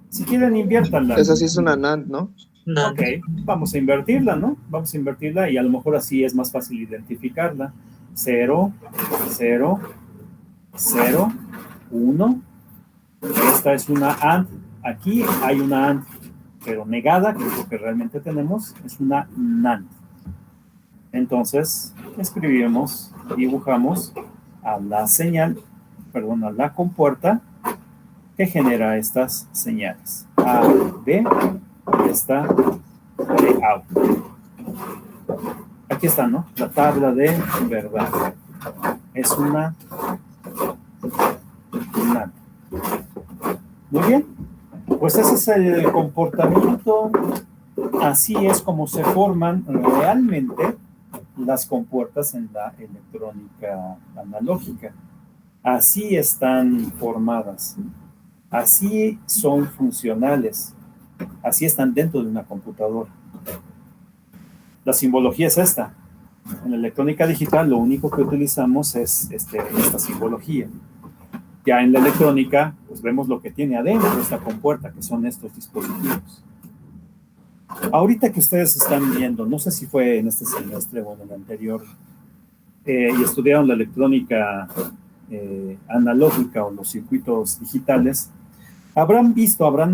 Si quieren, inviértanla. Esa sí es una NAND, ¿no? No. Ok, vamos a invertirla, ¿no? Vamos a invertirla y a lo mejor así es más fácil identificarla. 0, 0, 0, 1. Esta es una AND. Aquí hay una AND, pero negada, que es lo que realmente tenemos, es una NAND. Entonces, escribimos, dibujamos a la señal, perdón, a la compuerta que genera estas señales. A, B, esta de out. Aquí está, ¿no? La tabla de verdad. Es una NAND. Muy bien. Pues ese es el comportamiento. Así es como se forman realmente las compuertas en la electrónica analógica. Así están formadas. Así son funcionales. Así están dentro de una computadora. La simbología es esta. En la electrónica digital lo único que utilizamos es esta simbología. Ya en la electrónica, pues vemos lo que tiene adentro esta compuerta, que son estos dispositivos. Ahorita que ustedes están viendo, no sé si fue en este semestre o en el anterior, y estudiaron la electrónica analógica o los circuitos digitales, habrán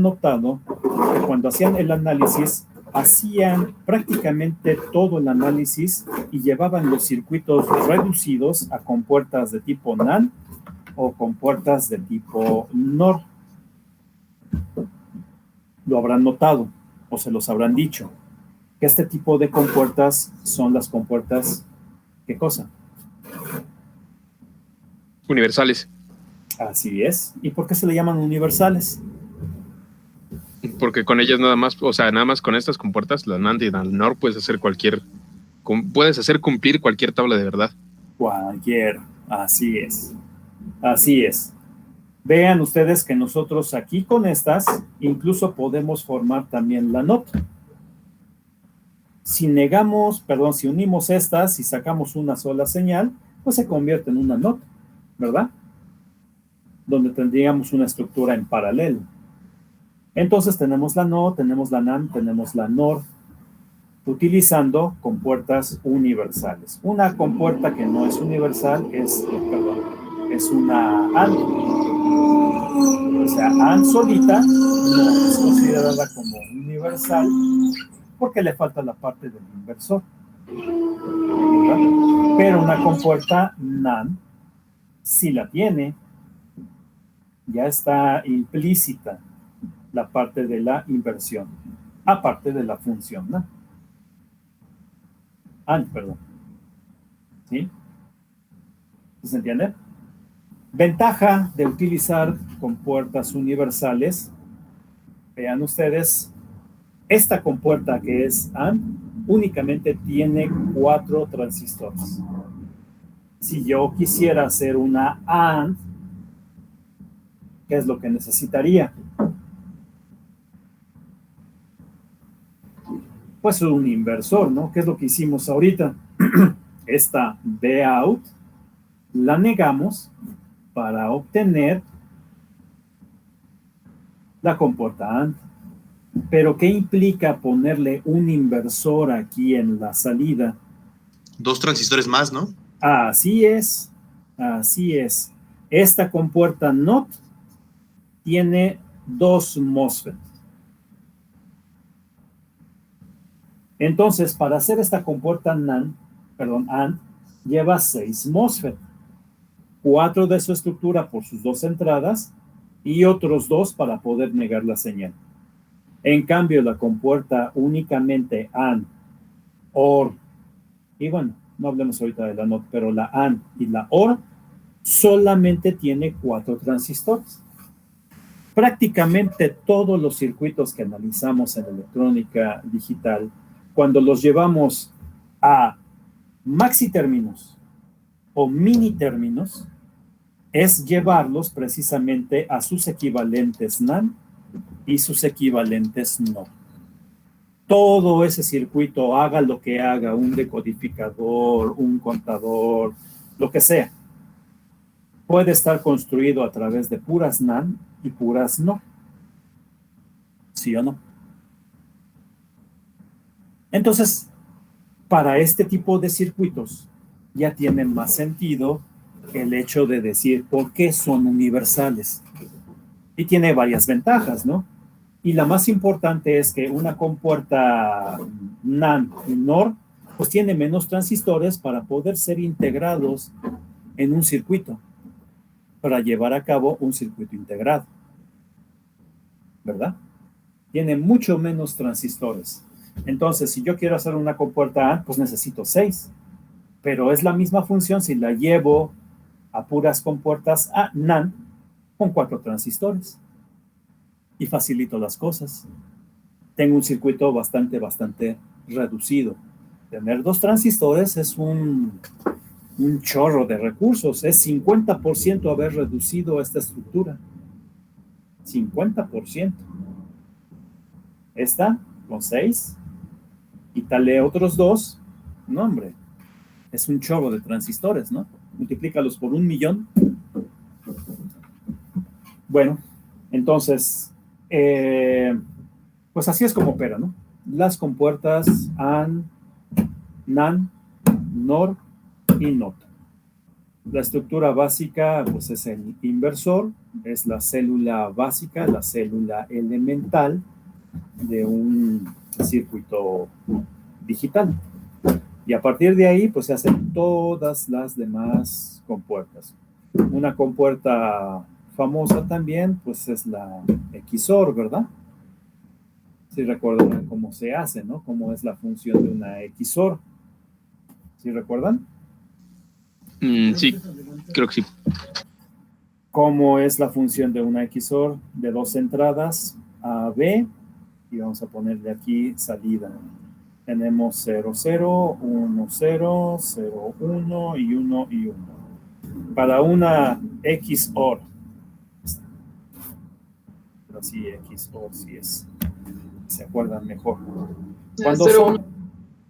notado que cuando hacían el análisis, hacían prácticamente todo el análisis y llevaban los circuitos reducidos a compuertas de tipo NAND o compuertas de tipo NOR. Lo habrán notado o se los habrán dicho, que este tipo de compuertas son las compuertas, ¿qué cosa? Universales. Así es. ¿Y por qué se le llaman universales? Porque con ellas nada más con estas compuertas, la NAND y la NOR, puedes hacer cumplir cualquier tabla de verdad. Así es. Así es. Vean ustedes que nosotros aquí con estas incluso podemos formar también la NOT. Si unimos estas y sacamos una sola señal, pues se convierte en una NOT, ¿verdad? Donde tendríamos una estructura en paralelo. Entonces tenemos la NOT, tenemos la NAND, tenemos la NOR, utilizando compuertas universales. Una compuerta que no es universal es una AND. O sea, AND solita no es considerada como universal porque le falta la parte del inversor, ¿verdad? Pero una compuerta NAND sí la tiene. Ya está implícita la parte de la inversión, aparte de la función NAND. Perdón. ¿Sí? ¿Se entiende? Ventaja de utilizar compuertas universales. Vean ustedes, esta compuerta que es AND únicamente tiene 4 transistores. Si yo quisiera hacer una AND, ¿qué es lo que necesitaría? Pues un inversor, ¿no? ¿Qué es lo que hicimos ahorita? Esta Vout la negamos para obtener la compuerta AND. Pero ¿qué implica ponerle un inversor aquí en la salida? 2 transistores más, ¿no? Así es, así es. Esta compuerta NOT tiene 2 MOSFET. Entonces, para hacer esta compuerta AND, lleva 6 MOSFET. 4 de su estructura por sus 2 entradas y otros 2 para poder negar la señal. En cambio, la compuerta únicamente AND, OR, y bueno, no hablemos ahorita de la NOT, pero la AND y la OR solamente tiene 4 transistores. Prácticamente todos los circuitos que analizamos en electrónica digital, cuando los llevamos a maxi términos o mini términos, es llevarlos precisamente a sus equivalentes NAND y sus equivalentes NOR. Todo ese circuito, haga lo que haga, un decodificador, un contador, lo que sea, puede estar construido a través de puras NAND y puras NOR. ¿Sí o no? Entonces, para este tipo de circuitos ya tiene más sentido el hecho de decir por qué son universales. Y tiene varias ventajas, ¿no? Y la más importante es que una compuerta NAND y NOR pues tiene menos transistores para poder ser integrados en un circuito, para llevar a cabo un circuito integrado, ¿verdad? Tiene mucho menos transistores. Entonces, si yo quiero hacer una compuerta AND, pues necesito 6. Pero es la misma función si la llevo a puras compuertas NAND con 4 transistores. Y facilito las cosas. Tengo un circuito bastante reducido. Tener 2 transistores es un chorro de recursos. Es 50% haber reducido esta estructura. 50%. Esta con 6. Y tale otros 2. No, hombre. Es un chorro de transistores, ¿no? Multiplícalos por 1,000,000. Bueno, entonces, pues así es como opera, ¿no? Las compuertas AND, NAND, NOR y NOT. La estructura básica, pues es el inversor, es la célula básica, la célula elemental de un circuito digital. Y a partir de ahí, pues se hacen todas las demás compuertas. Una compuerta famosa también, pues es la XOR, ¿verdad? Si recuerdan cómo se hace, ¿no? Cómo es la función de una XOR. ¿Sí recuerdan? Sí, creo que sí. ¿Cómo es la función de una XOR? De dos entradas, A, B, y vamos a ponerle aquí salida. Tenemos 0, 0, 1, 0, 0, 1 y 1 y 1. Para una XOR, pero sí, XOR sí es, se acuerdan mejor. Cuando 0, son 1,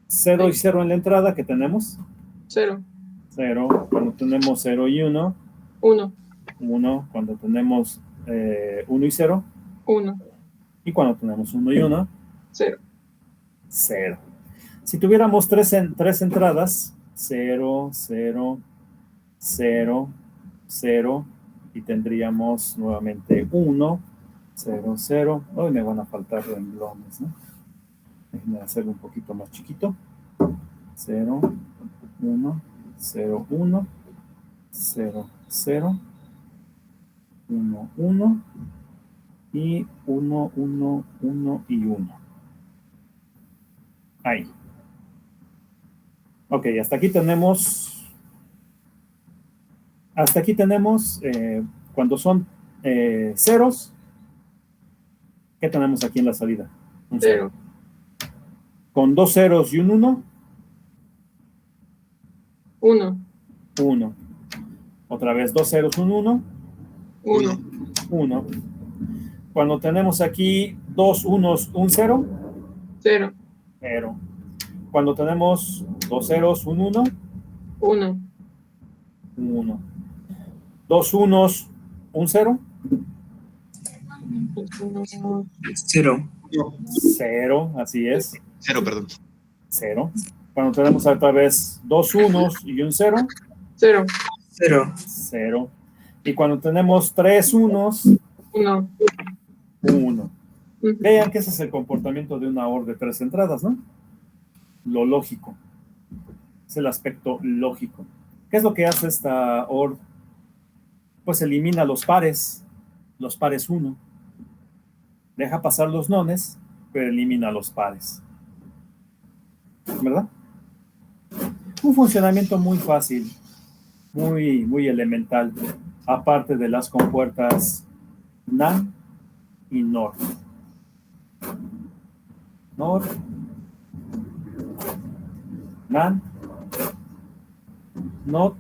0 y 0 en la entrada, ¿qué tenemos? 0, 0. Cuando tenemos 0 y 1, 1, 1. Cuando tenemos 1 y 0, 1, y cuando tenemos 1 y 1, 0. 0. Si tuviéramos tres entradas, 0, 0, 0, 0, y tendríamos nuevamente 1, 0, 0. Hoy me van a faltar renglones, ¿no? Déjenme hacerlo un poquito más chiquito. 0, 1, 0, 1, 0, 0, 1, 1, y 1, 1, 1 y 1. Ahí. Ok, hasta aquí tenemos cuando son ceros, ¿qué tenemos aquí en la salida? Un 0. Con dos ceros y un 1, 1, 1. Otra vez, dos ceros, un 1, 1, 1. Cuando tenemos aquí dos unos, un 0, 0, 0. Cuando tenemos dos ceros, un 1, 1, 1. Dos unos, un 0, 0. 0, así es, 0, perdón. 0. Cuando tenemos otra vez dos unos y un 0, 0, 0. 0. Y cuando tenemos tres unos, 1. 1. Vean que ese es el comportamiento de una OR de tres entradas, ¿no? Lo lógico. Es el aspecto lógico. ¿Qué es lo que hace esta OR? Pues elimina los pares 1. Deja pasar los nones, pero elimina los pares. ¿Verdad? Un funcionamiento muy fácil, muy, muy elemental, aparte de las compuertas NAND y NOR. NOR, NAND, NOT,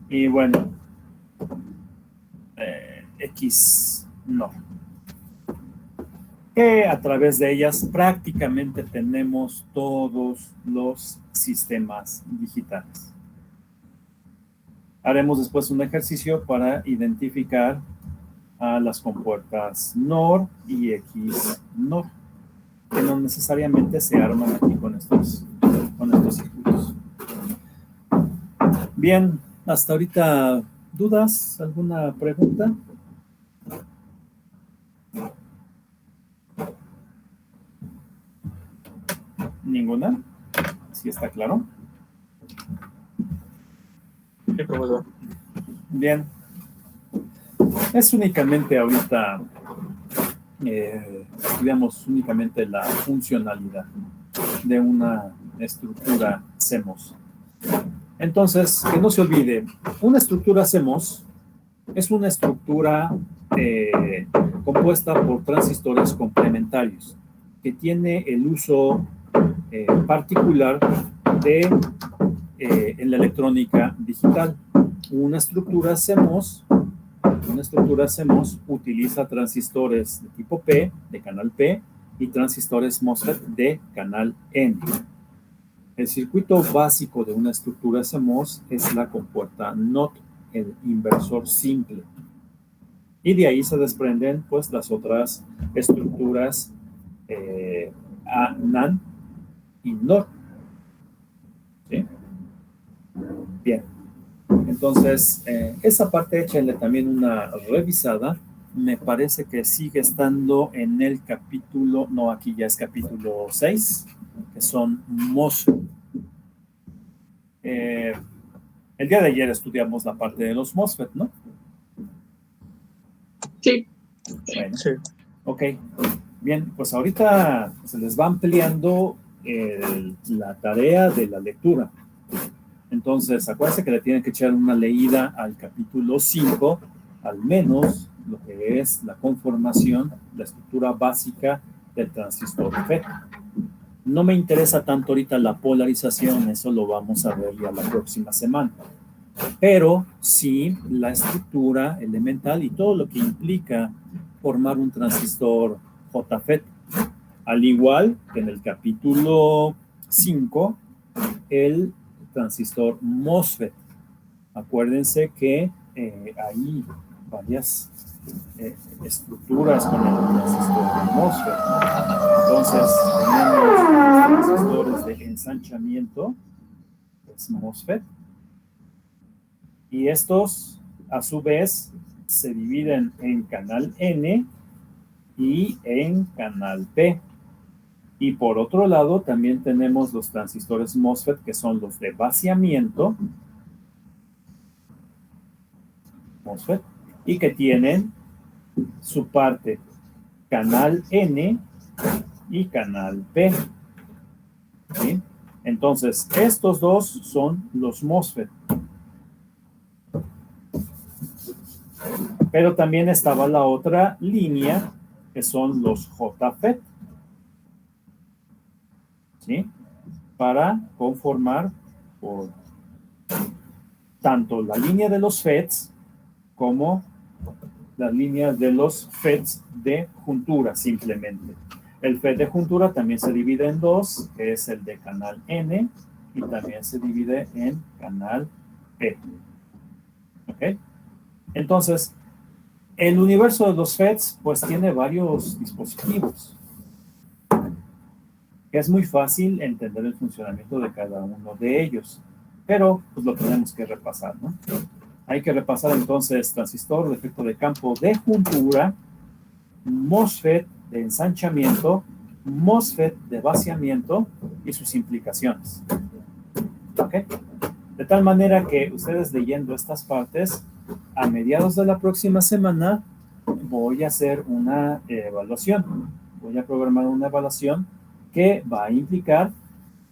y bueno, X NOR. Que a través de ellas prácticamente tenemos todos los sistemas digitales. Haremos después un ejercicio para identificar a las compuertas NOR y XNOR, que no necesariamente se arman aquí con estos circuitos. Bien, hasta ahorita, ¿dudas? ¿Alguna pregunta? ¿Ninguna? ¿Sí está claro? Sí, profesor. Bien. Es únicamente ahorita, digamos, únicamente la funcionalidad de una estructura CMOS. Entonces, que no se olvide, una estructura CMOS es una estructura compuesta por transistores complementarios que tiene el uso particular en la electrónica digital. Una estructura CMOS utiliza transistores de tipo P, de canal P, y transistores MOSFET de canal N. El circuito básico de una estructura CMOS es la compuerta NOT, el inversor simple. Y de ahí se desprenden pues las otras estructuras NAND y NOR. ¿Sí? Bien. Entonces, esa parte échenle también una revisada. Me parece que sigue estando en el capítulo, no, aquí ya es capítulo 6, que son MOSFET. El día de ayer estudiamos la parte de los MOSFET, ¿no? Sí. Bueno, Sí. ok. Bien, pues ahorita se les va ampliando la tarea de la lectura. Entonces, acuérdense que le tienen que echar una leída al capítulo 5, al menos lo que es la conformación, la estructura básica del transistor FET. No me interesa tanto ahorita la polarización, eso lo vamos a ver ya la próxima semana. Pero sí la estructura elemental y todo lo que implica formar un transistor JFET. Al igual que en el capítulo 5, el transistor MOSFET. Acuérdense que hay varias estructuras con el transistor MOSFET. Entonces, tenemos los transistores de ensanchamiento, que es MOSFET, y estos, a su vez, se dividen en canal N y en canal P. Y por otro lado, también tenemos los transistores MOSFET, que son los de vaciamiento, MOSFET, y que tienen su parte canal N y canal P. ¿Sí? Entonces, estos dos son los MOSFET. Pero también estaba la otra línea, que son los JFET. ¿Sí? Para conformar por tanto la línea de los FETs como la línea de los FETs de juntura simplemente. El FET de juntura también se divide en dos, que es el de canal N y también se divide en canal P. ¿Ok? Entonces, el universo de los FETs pues tiene varios dispositivos. Es muy fácil entender el funcionamiento de cada uno de ellos, pero pues lo tenemos que repasar, ¿no? Hay que repasar entonces transistor de efecto de campo de juntura, MOSFET de ensanchamiento, MOSFET de vaciamiento y sus implicaciones. ¿Ok? De tal manera que ustedes leyendo estas partes, a mediados de la próxima semana voy a hacer una evaluación. Voy a programar una evaluación que va a implicar,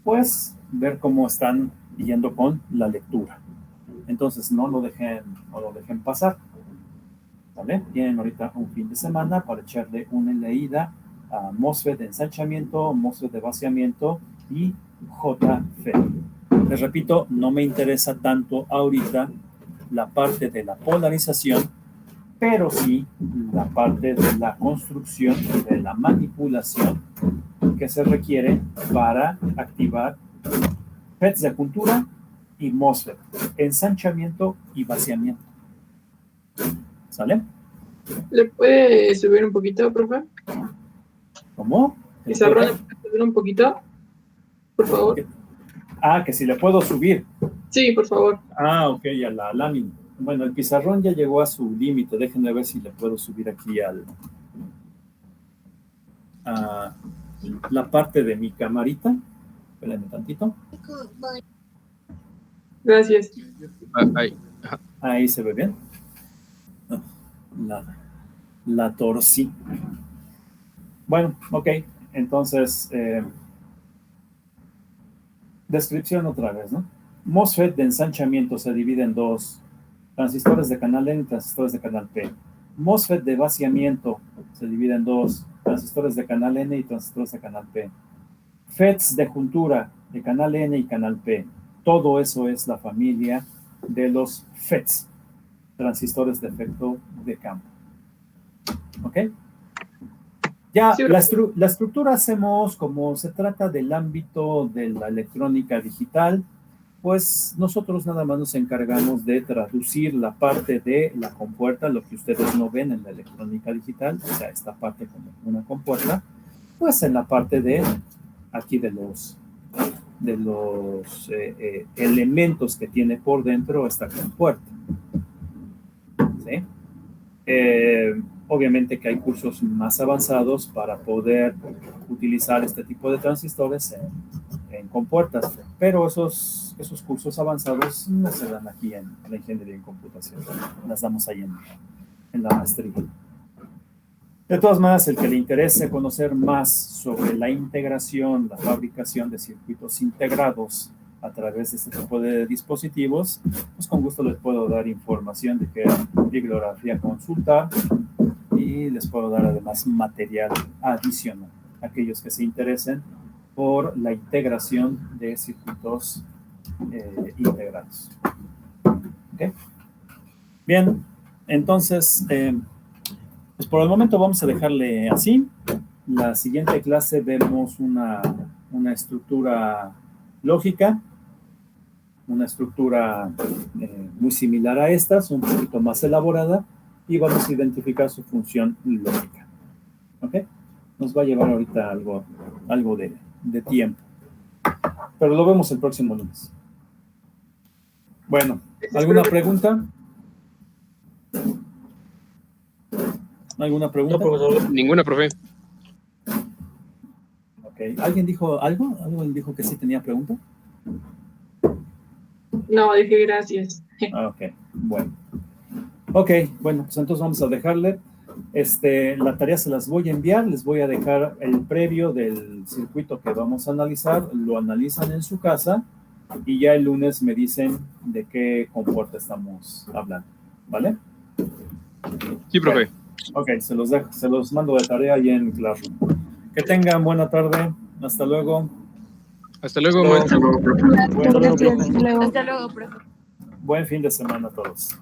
pues, ver cómo están yendo con la lectura. Entonces, no lo dejen pasar. ¿Vale? Tienen ahorita un fin de semana para echarle una leída a MOSFET de ensanchamiento, MOSFET de vaciamiento y JFET. Les repito, no me interesa tanto ahorita la parte de la polarización, pero sí la parte de la construcción y de la manipulación que se requiere para activar FETs de juntura y MOSFET, ensanchamiento y vaciamiento. ¿Sale? ¿Le puede subir un poquito, profe? ¿Cómo? Pizarrón, ¿le puede subir un poquito? Por favor. Que si le puedo subir. Sí, por favor. Ok, a la lámina. Bueno, el pizarrón ya llegó a su límite. Déjenme ver si le puedo subir aquí a la parte de mi camarita. Espérenme tantito. Gracias. Ahí se ve bien. La torcí. Bueno, ok. Entonces, descripción otra vez, ¿no? MOSFET de ensanchamiento se divide en dos: transistores de canal N y transistores de canal P. MOSFET de vaciamiento se divide en dos: transistores de canal N y transistores de canal P. FETs de juntura de canal N y canal P. Todo eso es la familia de los FETs, transistores de efecto de campo. ¿Ok? Ya, Sí, la estructura hacemos como se trata del ámbito de la electrónica digital, pues nosotros nada más nos encargamos de traducir la parte de la compuerta, lo que ustedes no ven en la electrónica digital, o sea, esta parte como una compuerta, pues en la parte de aquí de los elementos que tiene por dentro esta compuerta. ¿Sí? Obviamente que hay cursos más avanzados para poder utilizar este tipo de transistores en compuertas, pero esos cursos avanzados no se dan aquí en la ingeniería en computación, las damos ahí en la maestría. De todas maneras, el que le interese conocer más sobre la integración, la fabricación de circuitos integrados a través de este tipo de dispositivos, pues con gusto les puedo dar información de qué bibliografía consultar y les puedo dar además material adicional a aquellos que se interesen por la integración de circuitos integrados. ¿Okay? Bien, entonces, pues por el momento vamos a dejarle así. La siguiente clase vemos una estructura lógica, una estructura muy similar a estas, un poquito más elaborada, y vamos a identificar su función lógica. ¿Ok? Nos va a llevar ahorita algo de tiempo. Pero lo vemos el próximo lunes. Bueno, ¿alguna pregunta? ¿Alguna pregunta? No, profesor. Ninguna, profe. Ok. ¿Alguien dijo algo? ¿Alguien dijo que sí tenía pregunta? No, dije gracias. Ok, bueno. Ok, bueno, pues entonces vamos a dejarle. La tarea se las voy a enviar, les voy a dejar el previo del circuito que vamos a analizar, lo analizan en su casa y ya el lunes me dicen de qué compuerta estamos hablando, ¿vale? Sí, profe. Ok, se los mando de tarea ahí en Classroom. Que tengan buena tarde, hasta luego. Hasta luego, maestro. Gracias. Hasta luego, profe. Buen fin de semana a todos.